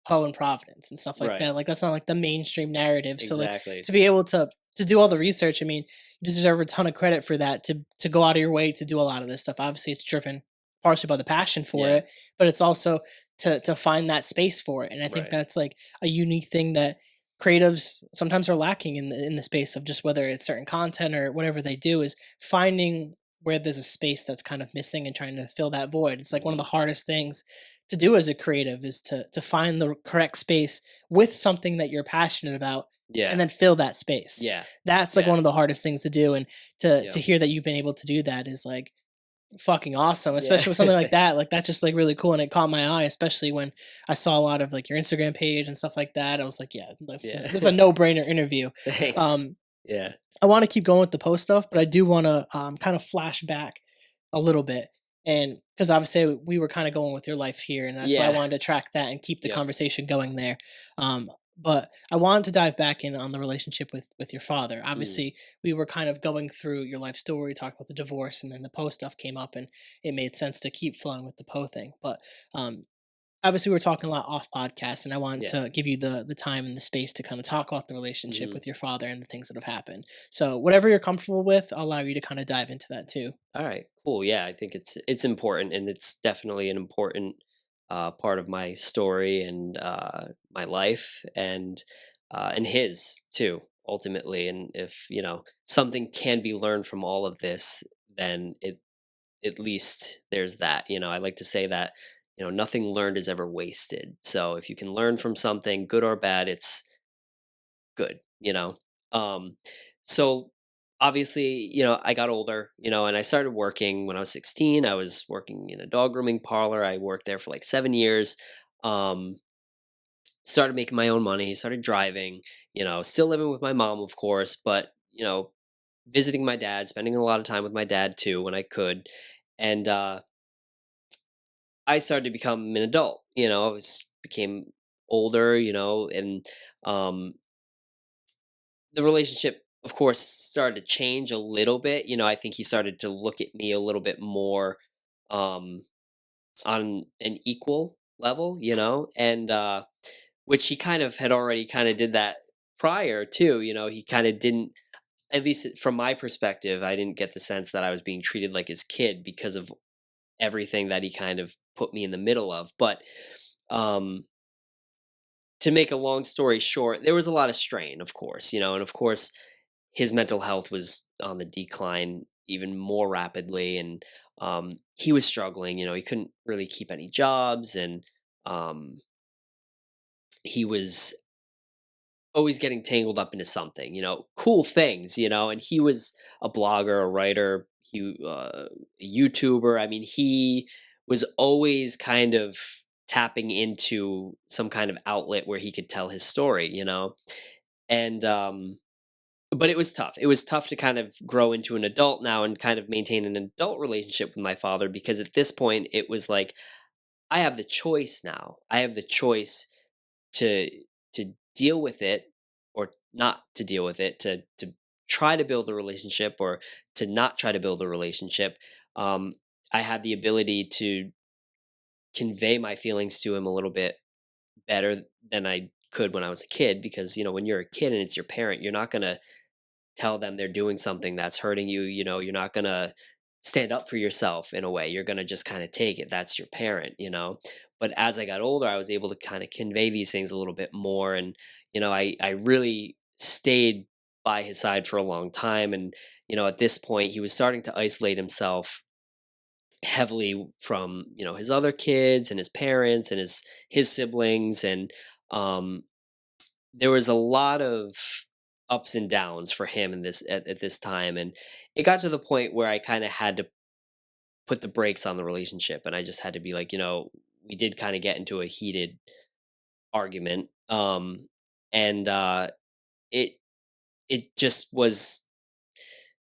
Poe and Providence and stuff like right. that. Like that's not like the mainstream narrative. So like Exactly. to be able to do all the research, I mean, you deserve a ton of credit for that to go out of your way to do a lot of this stuff. Obviously, it's driven partially by the passion for Yeah, it, but it's also to find that space for it. And I think right. that's like a unique thing that creatives sometimes are lacking in the space of just whether it's certain content or whatever they do is finding where there's a space that's kind of missing and trying to fill that void. It's like one of Mhm. the hardest things to do as a creative is to find the correct space with something that you're passionate about and Yeah, then fill that space. yeah, That's like yeah, one of the hardest things to do, and to yep, hear that you've been able to do that is like fucking awesome, yeah. especially with something like that. Like that's just like really cool and it caught my eye, especially when I saw a lot of like your Instagram page and stuff like that. I was like, yeah, Yeah. this is a no-brainer interview. Thanks. Um Yeah. I want to keep going with the post stuff, but I do want to kind of flash back a little bit. And because obviously we were kind of going with your life here, and that's why I Yeah. wanted to track that and keep the Yep. conversation going there. But I wanted to dive back in on the relationship with your father. Mm, Obviously, we were kind of going through your life story, talked about the divorce, and then the Poe stuff came up, and it made sense to keep flowing with the Poe thing. But um, obviously we're talking a lot off podcast and I want yeah. to give you the time and the space to kind of talk about the relationship Mhm. with your father and the things that have happened. So whatever you're comfortable with, I'll allow you to kind of dive into that too. Alright, cool. Yeah, I think it's important, and it's definitely an important, part of my story and, my life, and his too, ultimately, and if, something can be learned from all of this, then at least there's that. I like to say that, nothing learned is ever wasted. So if you can learn from something, good or bad, it's good. Um, so obviously, I got older, and I started working when I was 16. I was working in a dog grooming parlor. I worked there for like 7 years. Um, Started making my own money, started driving, still living with my mom, of course, but, visiting my dad, spending a lot of time with my dad too when I could. And I started to become an adult, I became older, and um the relationship, of course, started to change a little bit. I think he started to look at me a little bit more um, on an equal level, and which he kind of had already kind of did that prior too. He kind of didn't, at least from my perspective, I didn't get the sense that I was being treated like his kid because of everything that he kind of put me in the middle of. But um, to make a long story short, there was a lot of strain, of course, and of course, his mental health was on the decline even more rapidly, and he was struggling. He couldn't really keep any jobs, and um, he was always getting tangled up into something. Cool things. And he was a blogger, a writer, a YouTuber. I mean, he was always kind of tapping into some kind of outlet where he could tell his story. And but it was tough. It was tough to kind of grow into an adult now and kind of maintain an adult relationship with my father, because at this point it was like I have the choice now. I have the choice to deal with it or not to deal with it, to try to build a relationship or to not try to build a relationship. Um I had the ability to convey my feelings to him a little bit better than I could when I was a kid, because when you're a kid and it's your parent, you're not going to tell them they're doing something that's hurting you. You're not going to stand up for yourself in a way. You're going to just kind of take it. That's your parent. But as I got older, I was able to kind of convey these things a little bit more. And, I really stayed by his side for a long time. And, at this point, he was starting to isolate himself heavily from, his other kids and his parents and his siblings. And, um, there was a lot of ups and downs for him in this at this time, and it got to the point where I kind of had to put the brakes on the relationship, and I just had to be like, we did kind of get into a heated argument, and it it just was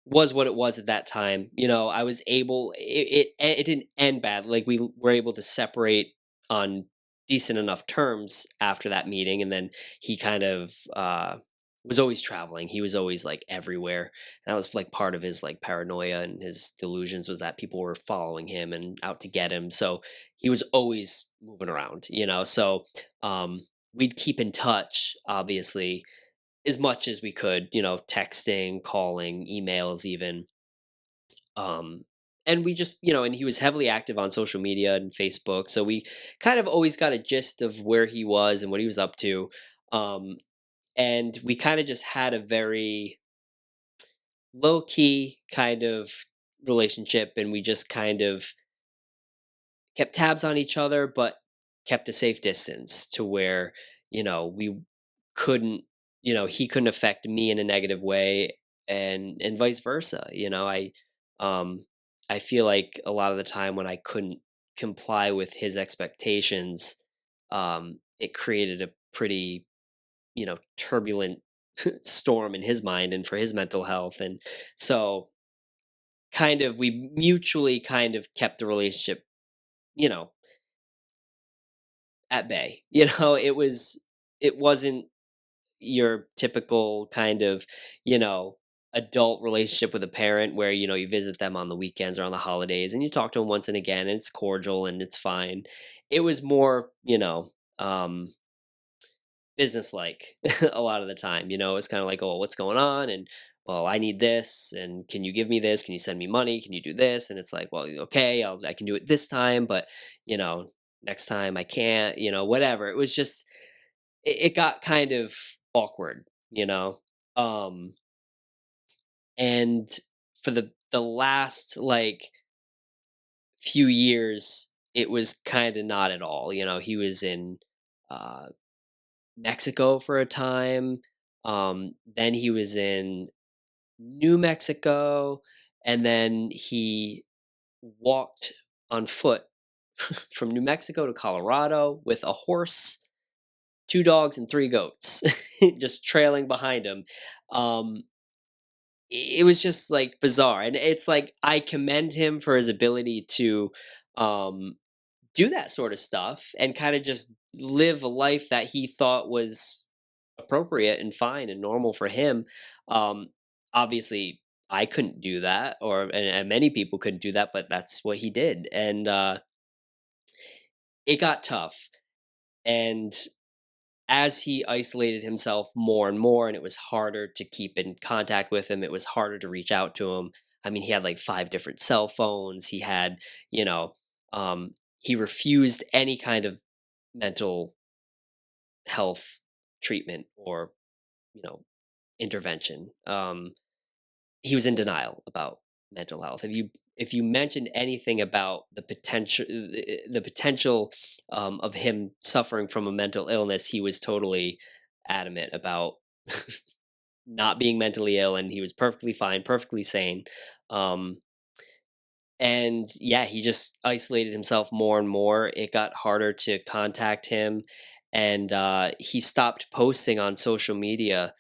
what it was at that time. I was able it didn't end bad. Like we were able to separate on decent enough terms after that meeting, and then he kind of was always traveling. He was always like everywhere. And that was like part of his like paranoia and his delusions was that people were following him and out to get him. So he was always moving around. So um we'd keep in touch, obviously, as much as we could, texting, calling, emails even. Um and we just, and he was heavily active on social media and Facebook. So we kind of always got a gist of where he was and what he was up to. Um and we kind of just had a very low key kind of relationship, and we just kind of kept tabs on each other, but kept a safe distance to where, we couldn't, he couldn't affect me in a negative way, and vice versa. Um I feel like a lot of the time when I couldn't comply with his expectations, it created a pretty, turbulent storm in his mind and for his mental health. And so kind of we mutually kind of kept the relationship, you know, at bay. It wasn't your typical kind of, you know, adult relationship with a parent where, you visit them on the weekends or on the holidays and you talk to them once and again and it's cordial and it's fine. It was more, business-like a lot of the time. It's kind of like, oh, what's going on? And well, I need this, and can you give me this? Can you send me money? Can you do this? And it's like, well, okay, I can do it this time, but you know, next time I can't. Whatever. It was just it got kind of awkward. Um, and for the last like few years, it was kind of not at all. He was in uh Mexico for a time. Then he was in New Mexico, and then he walked on foot from New Mexico to Colorado with a horse, two dogs, and three goats, just trailing behind him. Um, it was just like bizarre, and it's like I commend him for his ability to um, do that sort of stuff and kind of just live a life that he thought was appropriate and fine and normal for him. Um, Obviously, I couldn't do that, and many people couldn't do that, but that's what he did, and it got tough. And as he isolated himself more and more, and it was harder to keep in contact with him, it was harder to reach out to him. I mean, he had like five different cell phones. He had, you know, he refused any kind of mental health treatment or you know intervention. He was in denial about mental health. If you mentioned anything about the potential of him suffering from a mental illness, he was totally adamant about not being mentally ill, and he was perfectly fine, perfectly sane. Um, and yeah, he just isolated himself more and more. It got harder to contact him, and he stopped posting on social media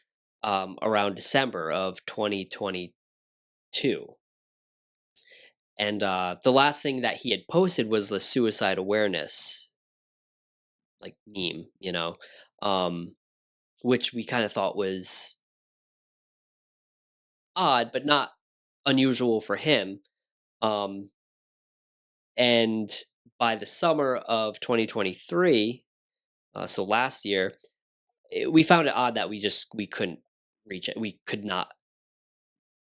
around December of 2022. And the last thing that he had posted was the suicide awareness like meme, um, which we kind of thought was odd, but not unusual for him. Um, and by the summer of 2023, so last year, we found it odd that we couldn't we could not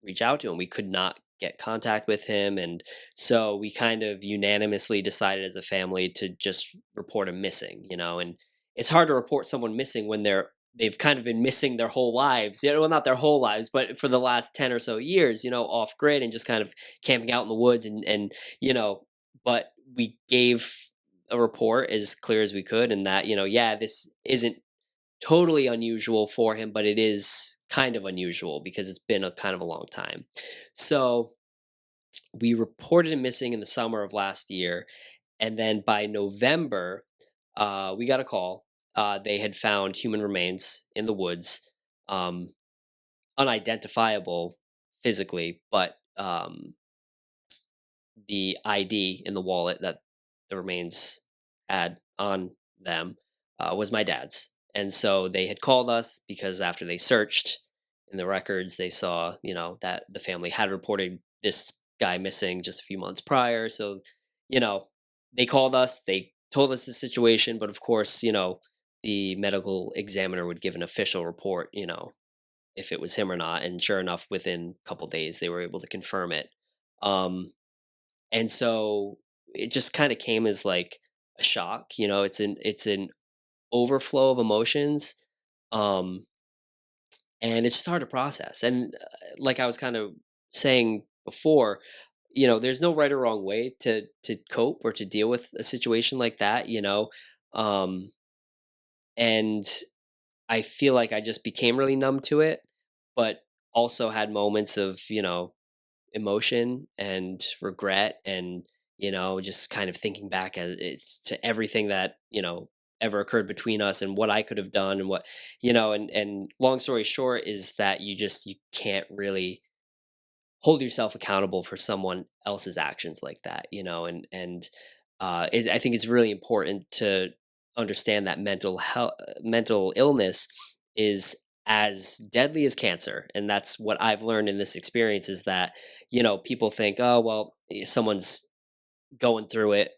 reach out to him. We could not get contact with him, and so we kind of unanimously decided as a family to just report him missing. And it's hard to report someone missing when they've kind of been missing their whole lives. Well, not their whole lives, but for the last 10 or so years, off grid and just kind of camping out in the woods and but we gave a report as clear as we could, and that, yeah, this isn't totally unusual for him, but it is kind of unusual because it's been a kind of a long time. So we reported him missing in the summer of last year, and then by November, we got a call. They had found human remains in the woods, um, unidentifiable physically, but the ID in the wallet that the remains had on them was my dad's. And so they had called us because after they searched in the records, they saw, that the family had reported this guy missing just a few months prior. So, you know, they called us, they told us the situation, but of course, the medical examiner would give an official report, if it was him or not. And sure enough, within a couple days, they were able to confirm it. Um, and so it just kind of came as like a shock. It's an overflow of emotions, um and it's just hard to process. And like I was kind of saying before, there's no right or wrong way to cope or to deal with a situation like that. Um and I feel like I just became really numb to it, but also had moments of, emotion and regret, and just kind of thinking back as it's to everything that ever occurred between us and what I could have done, and what and long story short is that you can't really hold yourself accountable for someone else's actions like that, I think it's really important to understand that mental illness is as deadly as cancer. And that's what I've learned in this experience, is that people think, oh well, someone's going through it,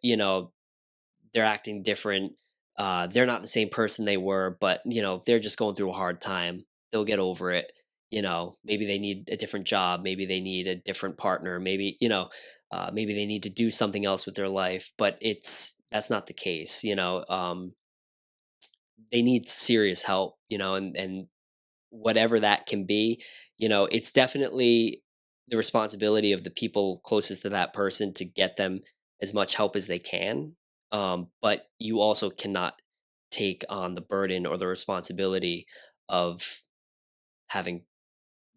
they're acting different. They're not the same person they were, but they're just going through a hard time. They'll get over it. Maybe they need a different job. Maybe they need a different partner. Maybe they need to do something else with their life. But that's not the case. They need serious help. And whatever that can be, it's definitely the responsibility of the people closest to that person to get them as much help as they can. But you also cannot take on the burden or the responsibility of having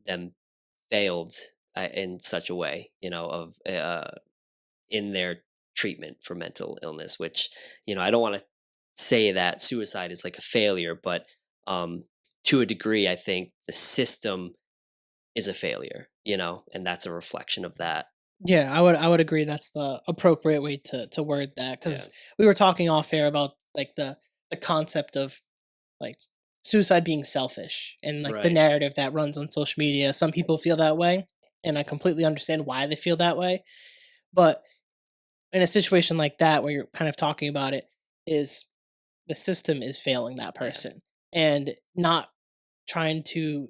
them failed in such a way, of in their treatment for mental illness, which, I don't want to say that suicide is like a failure, but um, to a degree, I think the system is a failure, and that's a reflection of that. Yeah, I would agree that's the appropriate way to word that, Yeah. because we were talking off air about like the concept of like suicide being selfish and like the Right. narrative that runs on social media. Some people feel that way, and I completely understand why they feel that way. But in a situation like that where you're kind of talking about it, is the system is failing that Yeah. person and not trying to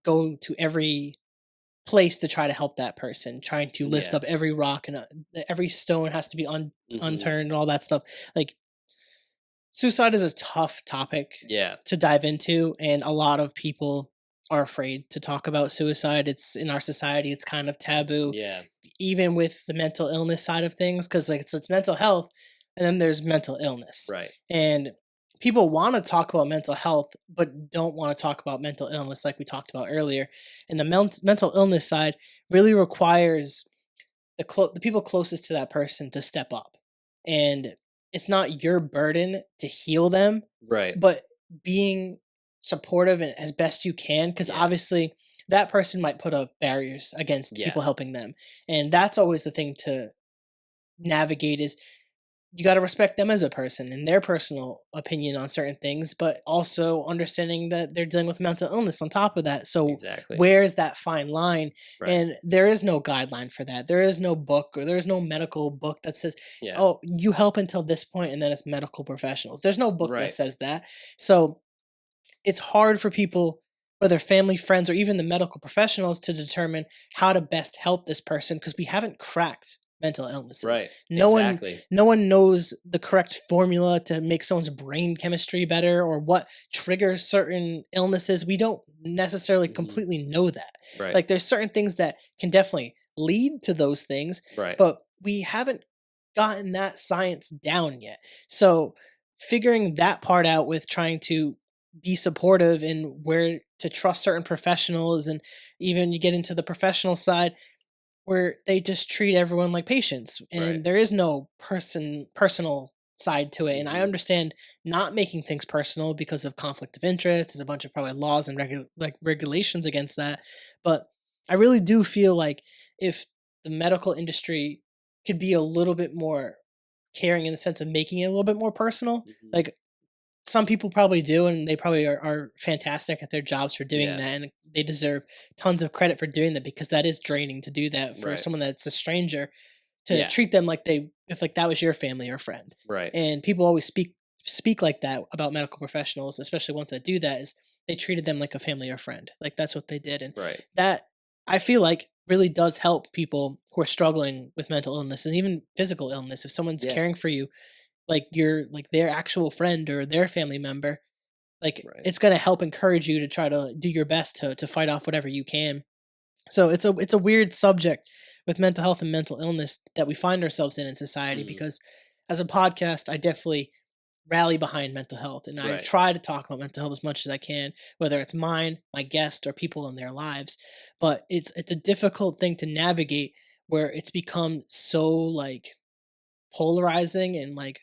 go to every place to try to help that person, trying to lift Yeah. up every rock and every stone has to be Hmm. unturned and all that stuff. Like suicide is a tough topic Yeah. to dive into, and a lot of people are afraid to talk about suicide. It's in our society, it's kind of taboo, Yeah. even with the mental illness side of things, because like it's mental health and then there's mental illness. Right. And people want to talk about mental health but don't want to talk about mental illness like we talked about earlier. And the mental illness side really requires the people closest to that person to step up. And it's not your burden to heal them, Right. but being supportive and as best you can, because Yeah. obviously that person might put up barriers against Yeah. people helping them. And that's always the thing to navigate is you got to respect them as a person and their personal opinion on certain things, but also understanding that they're dealing with mental illness on top of that. So, Exactly. where is that fine line? Right. And there is no guideline for that. There is no book or there is no medical book that says, Yeah. oh, you help until this point and then it's medical professionals. There's no book that Right. says that. So, it's hard for people, whether family, friends, or even the medical professionals, to determine how to best help this person because we haven't cracked mental illnesses. Right. No one Exactly. no one knows the correct formula to make someone's brain chemistry better or what triggers certain illnesses. We don't necessarily Hmm. completely know that. Right. Like there's certain things that can definitely lead to those things, Right. but we haven't gotten that science down yet. So figuring that part out with trying to be supportive and where to trust certain professionals, and even you get into the professional side where they just treat everyone like patients Right. and there is no personal side to it. And I Hmm. understand not making things personal because of conflict of interest. There's a bunch of probably laws and regulations against that. But I really do feel like if the medical industry could be a little bit more caring in the sense of making it a little bit more personal, Hmm. like some people probably do, and they probably are fantastic at their jobs for doing Yeah. that, and they deserve tons of credit for doing that because that is draining to do that for Right. someone that's a stranger, to Yeah. treat them like they if like that was your family or friend. Right. And people always speak like that about medical professionals, especially ones that do that, is they treated them like a family or friend. Like that's what they did. And Right. that, I feel like, really does help people who are struggling with mental illness and even physical illness. If someone's Yeah. caring for you like you're like their actual friend or their family member, like Right. it's going to help encourage you to try to do your best to fight off whatever you can. So it's a weird subject with mental health and mental illness that we find ourselves in society, Mm. because as a podcast I definitely rally behind mental health and I Right. try to talk about mental health as much as I can, whether it's mine, my guest, or people in their lives. But it's a difficult thing to navigate where it's become so like polarizing and like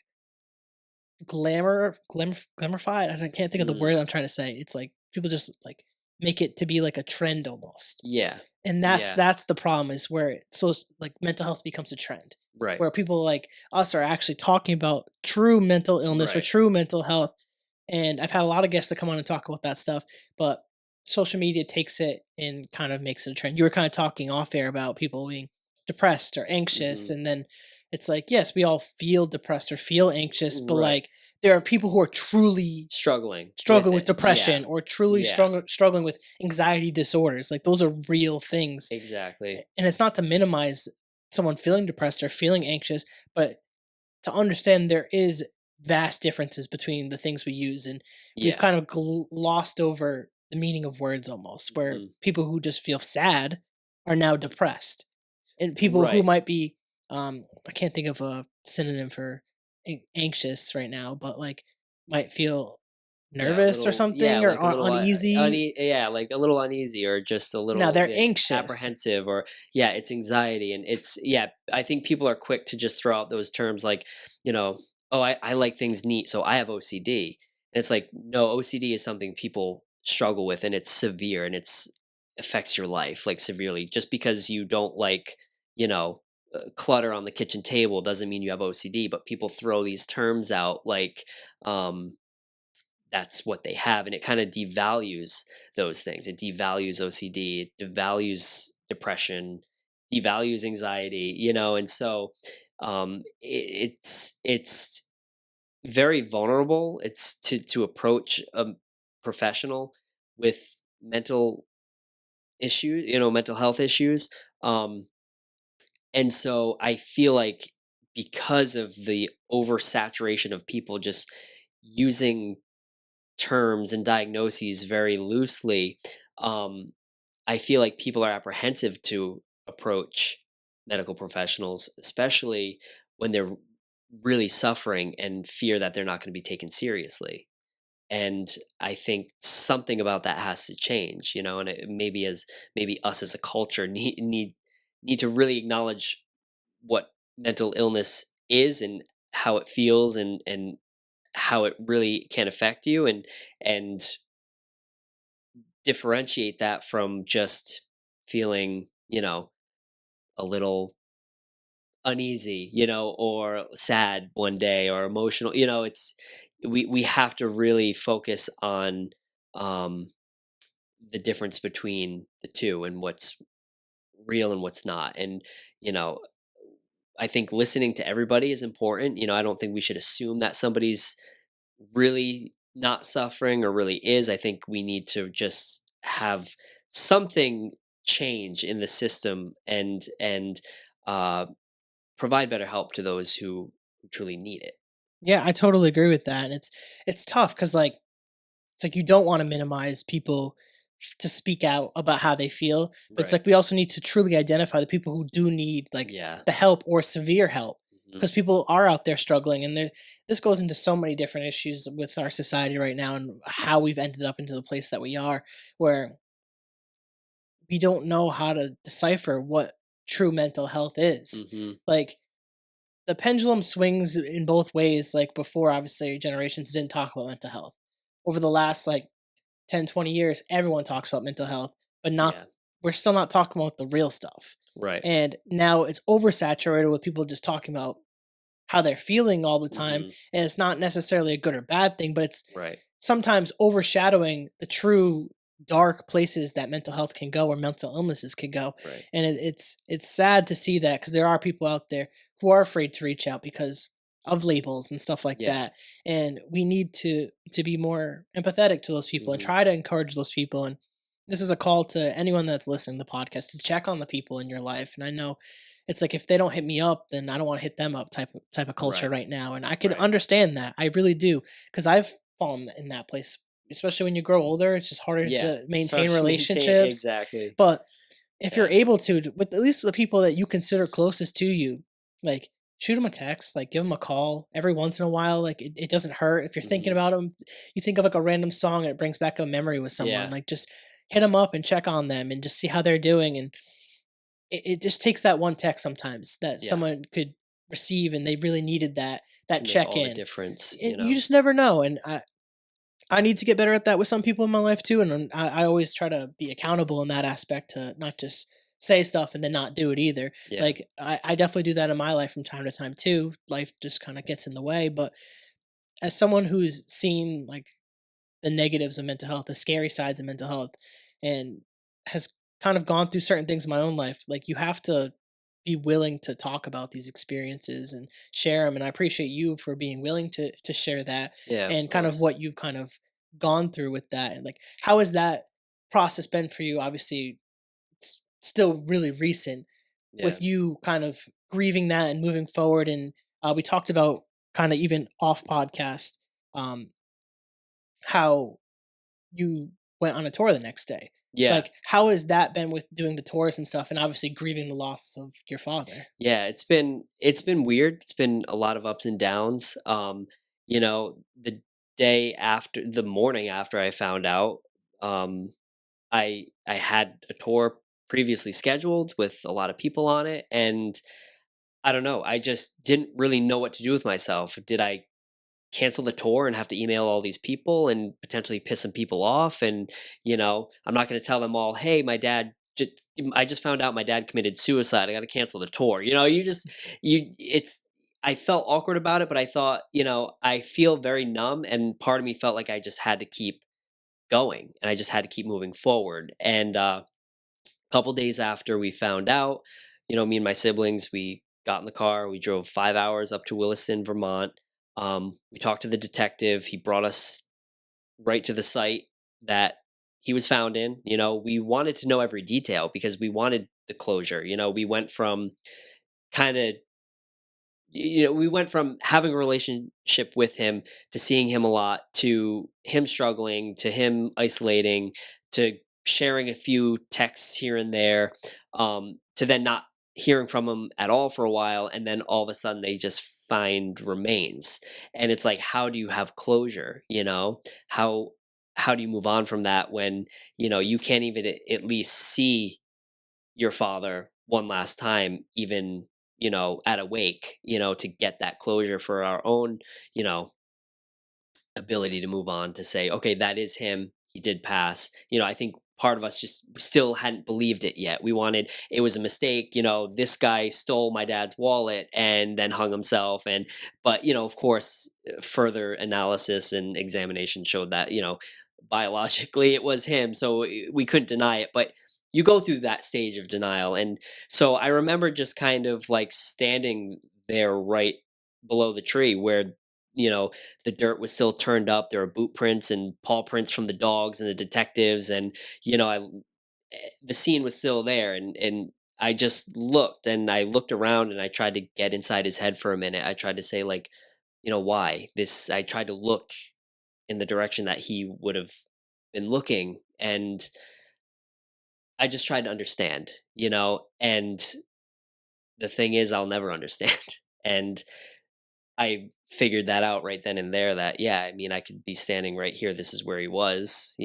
glamorified. I can't think of the Mm. word I'm trying to say. It's like people just like make it to be like a trend almost. Yeah. And Yeah. that's the problem, is where like mental health becomes a trend. Right. Where people like us are actually talking about true mental illness or Right. true mental health. And I've had a lot of guests that come on and talk about that stuff, but social media takes it and kind of makes it a trend. You were kind of talking off air about people being depressed or anxious, Hmm. and then it's like, yes, we all feel depressed or feel anxious, but Right. like there are people who are truly Struggling with struggling with it. Yeah. depression or truly Yeah. struggling with anxiety disorders. Like those are real things. Exactly. And it's not to minimize someone feeling depressed or feeling anxious, but to understand there is vast differences between the things we use, and we've Yeah. kind of lost over the meaning of words almost, where Hmm. people who just feel sad are now depressed, and people who Right. might be I can't think of a synonym for anxious right now, but like might feel Yeah, a nervous or little, yeah, something or like a little uneasy. yeah, like a little uneasy or just a Now little, they're yeah, anxious. apprehensive, or yeah, it's anxiety, and it's, yeah, I think people are quick to just throw out those terms like, you know, oh, I like things neat, so I have OCD. And it's like, no, OCD is something people struggle with, and it's severe, and it's affects your life like severely. Just because you don't like, you know, clutter on the kitchen table doesn't mean you have OCD, but people throw these terms out like, um that's what they have, and it kind of devalues those things. It devalues OCD, it devalues depression, devalues anxiety, and so it's very vulnerable. It's to approach a professional with mental issues, mental health issues. um and so I feel like, because of the oversaturation of people just using terms and diagnoses very loosely, um, I feel like people are apprehensive to approach medical professionals, especially when they're really suffering and fear that they're not going to be taken seriously. And I think something about that has to change, and maybe us as a culture need to really acknowledge what mental illness is, and how it feels, and how it really can affect you, and differentiate that from just feeling, a little uneasy, or sad one day, or emotional. It's we have to really focus on um the difference between the two, and what's real and what's not. And you know I think listening to everybody is important. I don't think we should assume that somebody's really not suffering or really is. I think we need to just have something change in the system, and uh, provide better help to those who truly need it. Yeah, I totally agree with that. And it's tough because like it's like you don't want to minimize people to speak out about how they feel, but it's Right. like we also need to truly identify the people who do need like Yeah. the help or severe help, Mhm. because people are out there struggling, and this goes into so many different issues with our society right now and how we've ended up into the place that we are, where we don't know how to decipher what true mental health is. Hmm. Like, the pendulum swings in both ways. Like, before, obviously, generations didn't talk about mental health. Over the last, like, 10, 20 years, everyone talks about mental health, but not Yeah. we're still not talking about the real stuff. Right. And now it's oversaturated with people just talking about how they're feeling all the time, Hmm. and it's not necessarily a good or bad thing, but it's Right. sometimes overshadowing the true dark places that mental health can go or mental illnesses can go. Right. And it's sad to see that, because there are people out there who are afraid to reach out because of labels and stuff like Yeah. that, and we need to be more empathetic to those people and Hmm. try to encourage those people. And this is a call to anyone that's listening to the podcast to check on the people in your life. And I know it's like, if they don't hit me up, then I don't want to hit them up type of culture Right. right now. And I can Right. understand that. I really do, because I've fallen in that place. Especially when you grow older, it's just harder Yeah. to It's hard maintain to maintain. relationships. Exactly. But if you're Yeah. able to, with at least the people that you consider closest to you, like, shoot them a text, like, give them a call every once in a while. Like, it doesn't hurt. If you're thinking Hmm. about them, you think of like a random song and it brings back a memory with someone. Yeah. Like, just hit them up and check on them and just see how they're doing. And it just takes that one text sometimes that Yeah. someone could receive, and they really needed that Can make check all the in. difference. And you just never know. And I need to get better at that with some people in my life too, and I always try to be accountable in that aspect, to not just say stuff and then not do it either. Yeah. Like, I definitely do that in my life from time to time too. Life just kind of gets in the way, but as someone who's seen, like, the negatives of mental health, the scary sides of mental health, and has kind of gone through certain things in my own life, like, you have to be willing to talk about these experiences and share them. And I appreciate you for being willing to share that, Yeah. Of and kind of course. what you've kind of gone through with that. And, like, how has that process been for you? Obviously, it's still really recent, Yeah. with you kind of grieving that and moving forward. And we talked about, kind of even off podcast, um, how you went on a tour the next day. Yeah. Like, how has that been with doing the tours and stuff, and obviously grieving the loss of your father? Yeah, it's been weird. It's been a lot of ups and downs. The morning after I found out, um, I had a tour previously scheduled with a lot of people on it, and I don't know. I just didn't really know what to do with myself. Did I cancel the tour and have to email all these people and potentially piss some people off? And I'm not going to tell them all, hey, my dad just I just found out my dad committed suicide, I got to cancel the tour. You just you it's I felt awkward about it, but I thought, I feel very numb, and part of me felt like I just had to keep going and I just had to keep moving forward. And a couple days after we found out, me and my siblings, we got in the car, we drove 5 hours up to Williston, Vermont. We talked to the detective. He brought us right to the site that he was found in. We wanted to know every detail because we wanted the closure. We went from kind of we went from having a relationship with him to seeing him a lot, to him struggling, to him isolating, to sharing a few texts here and there, to then not hearing from him at all for a while, and then all of a sudden they just find remains. And it's like, how do you have closure? How do you move on from that when you can't even at least see your father one last time, even at a wake, to get that closure for our own, you know, ability to move on, to say, okay, that is him. He did pass. I think part of us just still hadn't believed it yet. We wanted, it was a mistake. This guy stole my dad's wallet and then hung himself. But, of course, further analysis and examination showed that, biologically it was him. So we couldn't deny it. But you go through that stage of denial. And so I remember just kind of like standing there right below the tree where, you know, the dirt was still turned up. There were boot prints and paw prints from the dogs and the detectives, and the scene was still there. And I just looked, and I looked around, and I tried to get inside his head for a minute. I tried to say, like, why this? I tried to look in the direction that he would have been looking, and I just tried to understand. And the thing is, I'll never understand. And I figured that out right then and there that, yeah, I mean, I could be standing right here. This is where he was,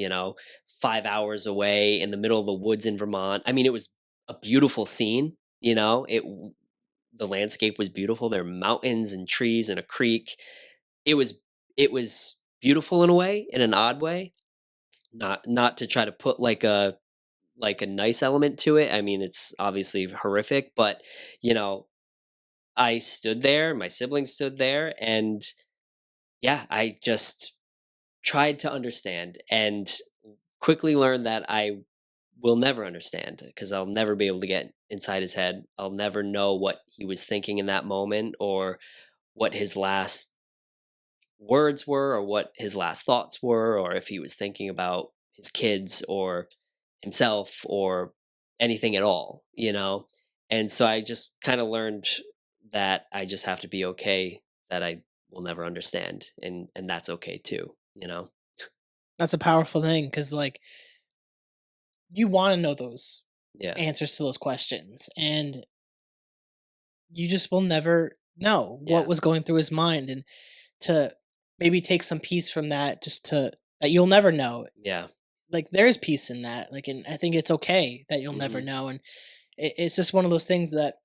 5 hours away in the middle of the woods in Vermont. I mean, it was a beautiful scene, the landscape was beautiful. There were mountains and trees and a creek. It was beautiful in a way, in an odd way. Not to try to put like a nice element to it. I mean, it's obviously horrific, but you know, I stood there, my siblings stood there, and yeah, I just tried to understand and quickly learned that I will never understand because I'll never be able to get inside his head. I'll never know what he was thinking in that moment or what his last words were or what his last thoughts were or if he was thinking about his kids or himself or anything at all. And so I just kind of learned that I just have to be okay that I will never understand, and that's okay too. That's a powerful thing because, like, you want to know those Yeah. answers to those questions, and you just will never know what Yeah. was going through his mind, and to maybe take some peace from that, just to that you'll never know. Yeah. Like, there is peace in that. Like, and I think it's okay that you'll never Hmm. know, and it's just one of those things that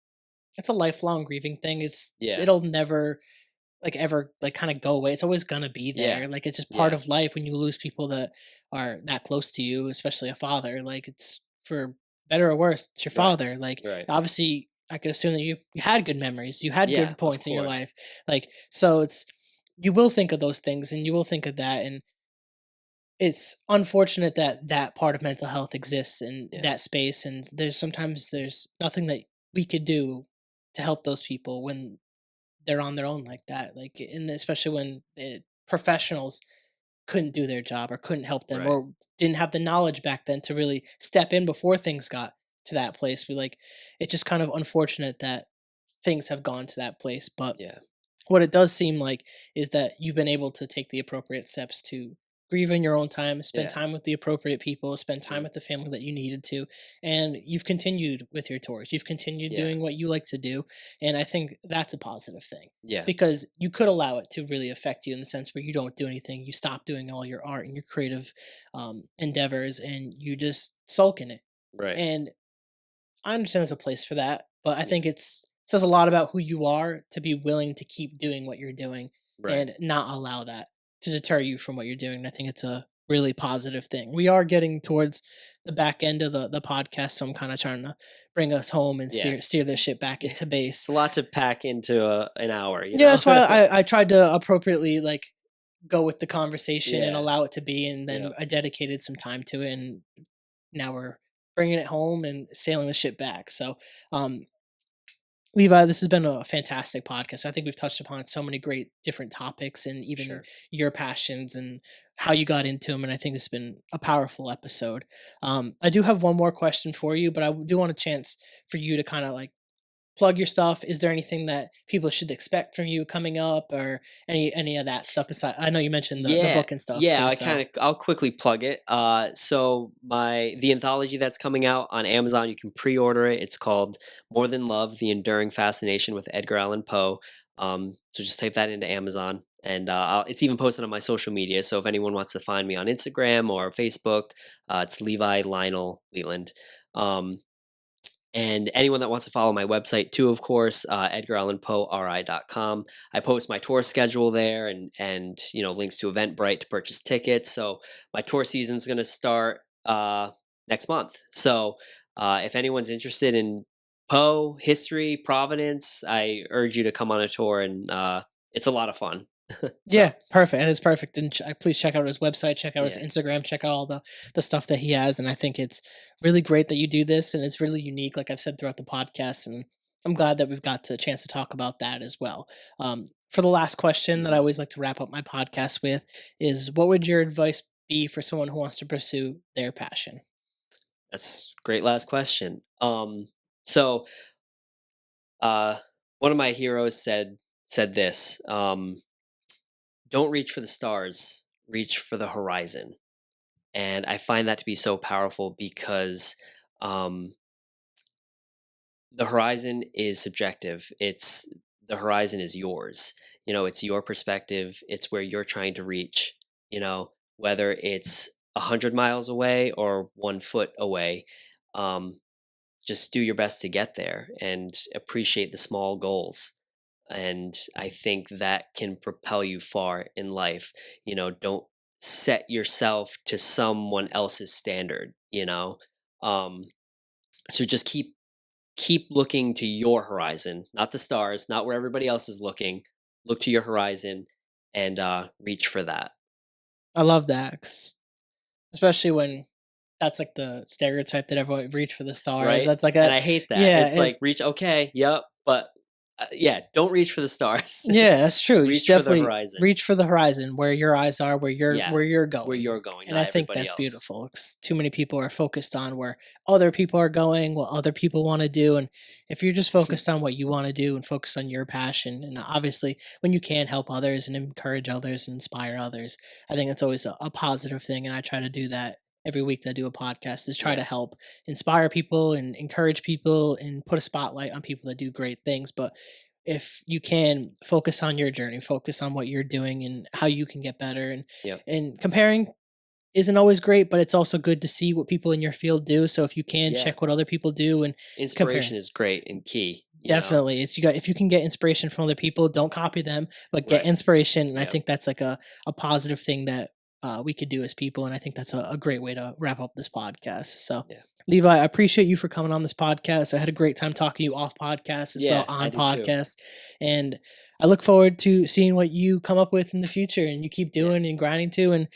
it's a lifelong grieving thing. Yeah. It'll never like ever like kind of go away. It's always gonna be Yeah. there. Like, it's just part Yeah. of life when you lose people that are that close to you, especially a father. Like, it's for better or worse, it's your Right. father. Like, Right. obviously I could assume that you had good memories, you had Yeah, good of points in your course. life. Like, so it's you will think of those things and you will think of that, and it's unfortunate that that part of mental health exists in Yeah. that space, and there's nothing that we could do to help those people when they're on their own like that. Like, and especially when professionals couldn't do their job or couldn't help them Right. or didn't have the knowledge back then to really step in before things got to that place. But like, it's just kind of unfortunate that things have gone to that place. But Yeah. what it does seem like is that you've been able to take the appropriate steps to grieve in your own time, spend Yeah. time with the appropriate people, spend time Mhm. with the family that you needed to, and you've continued with your tours. You've continued Yeah. doing what you like to do, and I think that's a positive thing Yeah. because you could allow it to really affect you in the sense where you don't do anything, you stop doing all your art and your creative endeavors, and you just sulk in it. Right. And I understand there's a place for that, but I Yeah. think it's says a lot about who you are to be willing to keep doing what you're doing Right. and not allow that to deter you from what you're doing. And I think it's a really positive thing. We are getting towards the back end of the podcast, so I'm kind of trying to bring us home and Yeah. steer this shit back Yeah. into base. It's a lot to pack into an hour, you Yeah, know? that's why I tried to appropriately like go with the conversation and Yeah. allow it to be, and then Yep. I dedicated some time to it, and now we're bringing it home and sailing the ship back. So, um, Levi, this has been a fantastic podcast. I think we've touched upon so many great different topics and even Sure. your passions and how you got into them. And I think this has been a powerful episode. I do have one more question for you, but I do want a chance for you to kind of like plug your stuff. Is there anything that people should expect from you coming up, or any of that stuff? Beside, I know you mentioned the Yeah. book and stuff Yeah, too. I So kind of I'll quickly plug it. So the anthology that's coming out on Amazon, you can pre-order it. It's called More Than Love: The Enduring Fascination with Edgar Allan Poe. So just type that into Amazon, and it's even posted on my social media. So if anyone wants to find me on Instagram or Facebook, it's Levi Lionel Leland. Um, and anyone that wants to follow my website too, of course, edgarallanpoeri.com. I post my tour schedule there and links to Eventbrite to purchase tickets. So my tour season's going to start next month. So if anyone's interested in Poe history, Providence, I urge you to come on a tour, and it's a lot of fun. So yeah, perfect. And it's perfect. And please check out his website, check out his yeah, Instagram, check out all the stuff that he has. And I think it's really great that you do this, and it's really unique, like I've said throughout the podcast. And I'm glad that we've got the chance to talk about that as well. For the last question that I mhm, always like to wrap up my podcast with is, what would your advice be for someone who wants to pursue their passion? that's a great last question. So Uh, one of my heroes said this. Don't reach for the stars, reach for the horizon. And I find that to be so powerful because um, the horizon is subjective. The horizon is yours. it's your perspective, it's where you're trying to reach, whether it's 100 miles away or 1 foot away. Um, just do your best to get there and appreciate the small goals. And I think that can propel you far in life. Don't set yourself to someone else's standard, Um, so just keep looking to your horizon, not the stars, not where everybody else is looking. Look to your horizon and reach for that. I love that, especially when that's like the stereotype that everyone reach for the stars. Right? That's like And a I hate that. yeah, It's like reach, okay, yep, but yeah, don't reach for the stars. yeah, that's true. You Reach should for the definitely horizon. reach for the horizon where your eyes are, where you're Yeah, where you're where going. you're going, And I not think everybody that's else. beautiful, 'cause too many people are focused on where other people are going, what other people want to do. And if you're just focused on what you want to do and focus on your passion, and obviously when you can help others and encourage others and inspire others, I think it's always a positive thing. And I try to do that every week that I do a podcast, is try to Yeah, help inspire people and encourage people and put a spotlight on people that do great things. But if you can focus on your journey, focus on what you're doing and how you can get better. and yep, and comparing isn't always great, but it's also good to see what people in your field do. So if you can yeah. check what other people do and compare, Inspiration is great and key. definitely, it's you got if you can get inspiration from other people, don't copy them, but get Right. inspiration. And I Yep. think that's like a positive thing that we could do as people. And I think that's a great way to wrap up this podcast. So Yeah. Levi, I appreciate you for coming on this podcast. I had a great time talking to you off podcast as well Yeah, I on did too. podcast. And I look forward to seeing what you come up with in the future and you keep Yeah. doing and grinding to. And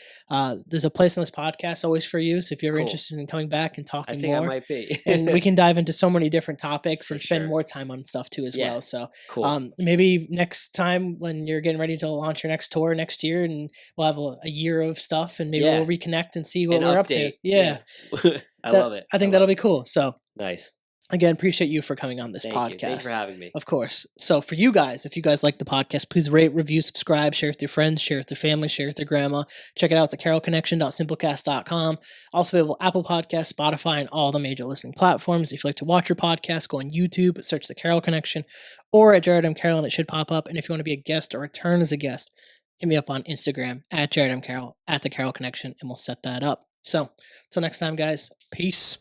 there's a place on this podcast always for you. So if you're ever Cool. interested in coming back and I talking think I more, might be. and we can dive into so many different topics For and spend sure. more time on stuff too as Yeah. well. So Cool. maybe next time when you're getting ready to launch your next tour next year, and we'll have a year of stuff, and maybe Yeah. we'll reconnect and see what An we're up to. update. Yeah, I love it. I think love that'll it. be cool. So Nice. again, appreciate you for coming on this Thank podcast. you. Thank you for having me. Of course. So for you guys, if you guys like the podcast, please rate, review, subscribe, share with your friends, share with your family, share with your grandma. Check it out at thecarrollconnection.simplecast.com. Also available Apple Podcasts, Spotify, and all the major listening platforms. If you like to watch your podcast, go on YouTube, search The Carroll Connection, or at Jared M. Carroll, and it should pop up. And if you want to be a guest or return as a guest, hit me up on Instagram at Jared M. Carroll, at The Carroll Connection, and we'll set that up. So, till next time, guys, peace.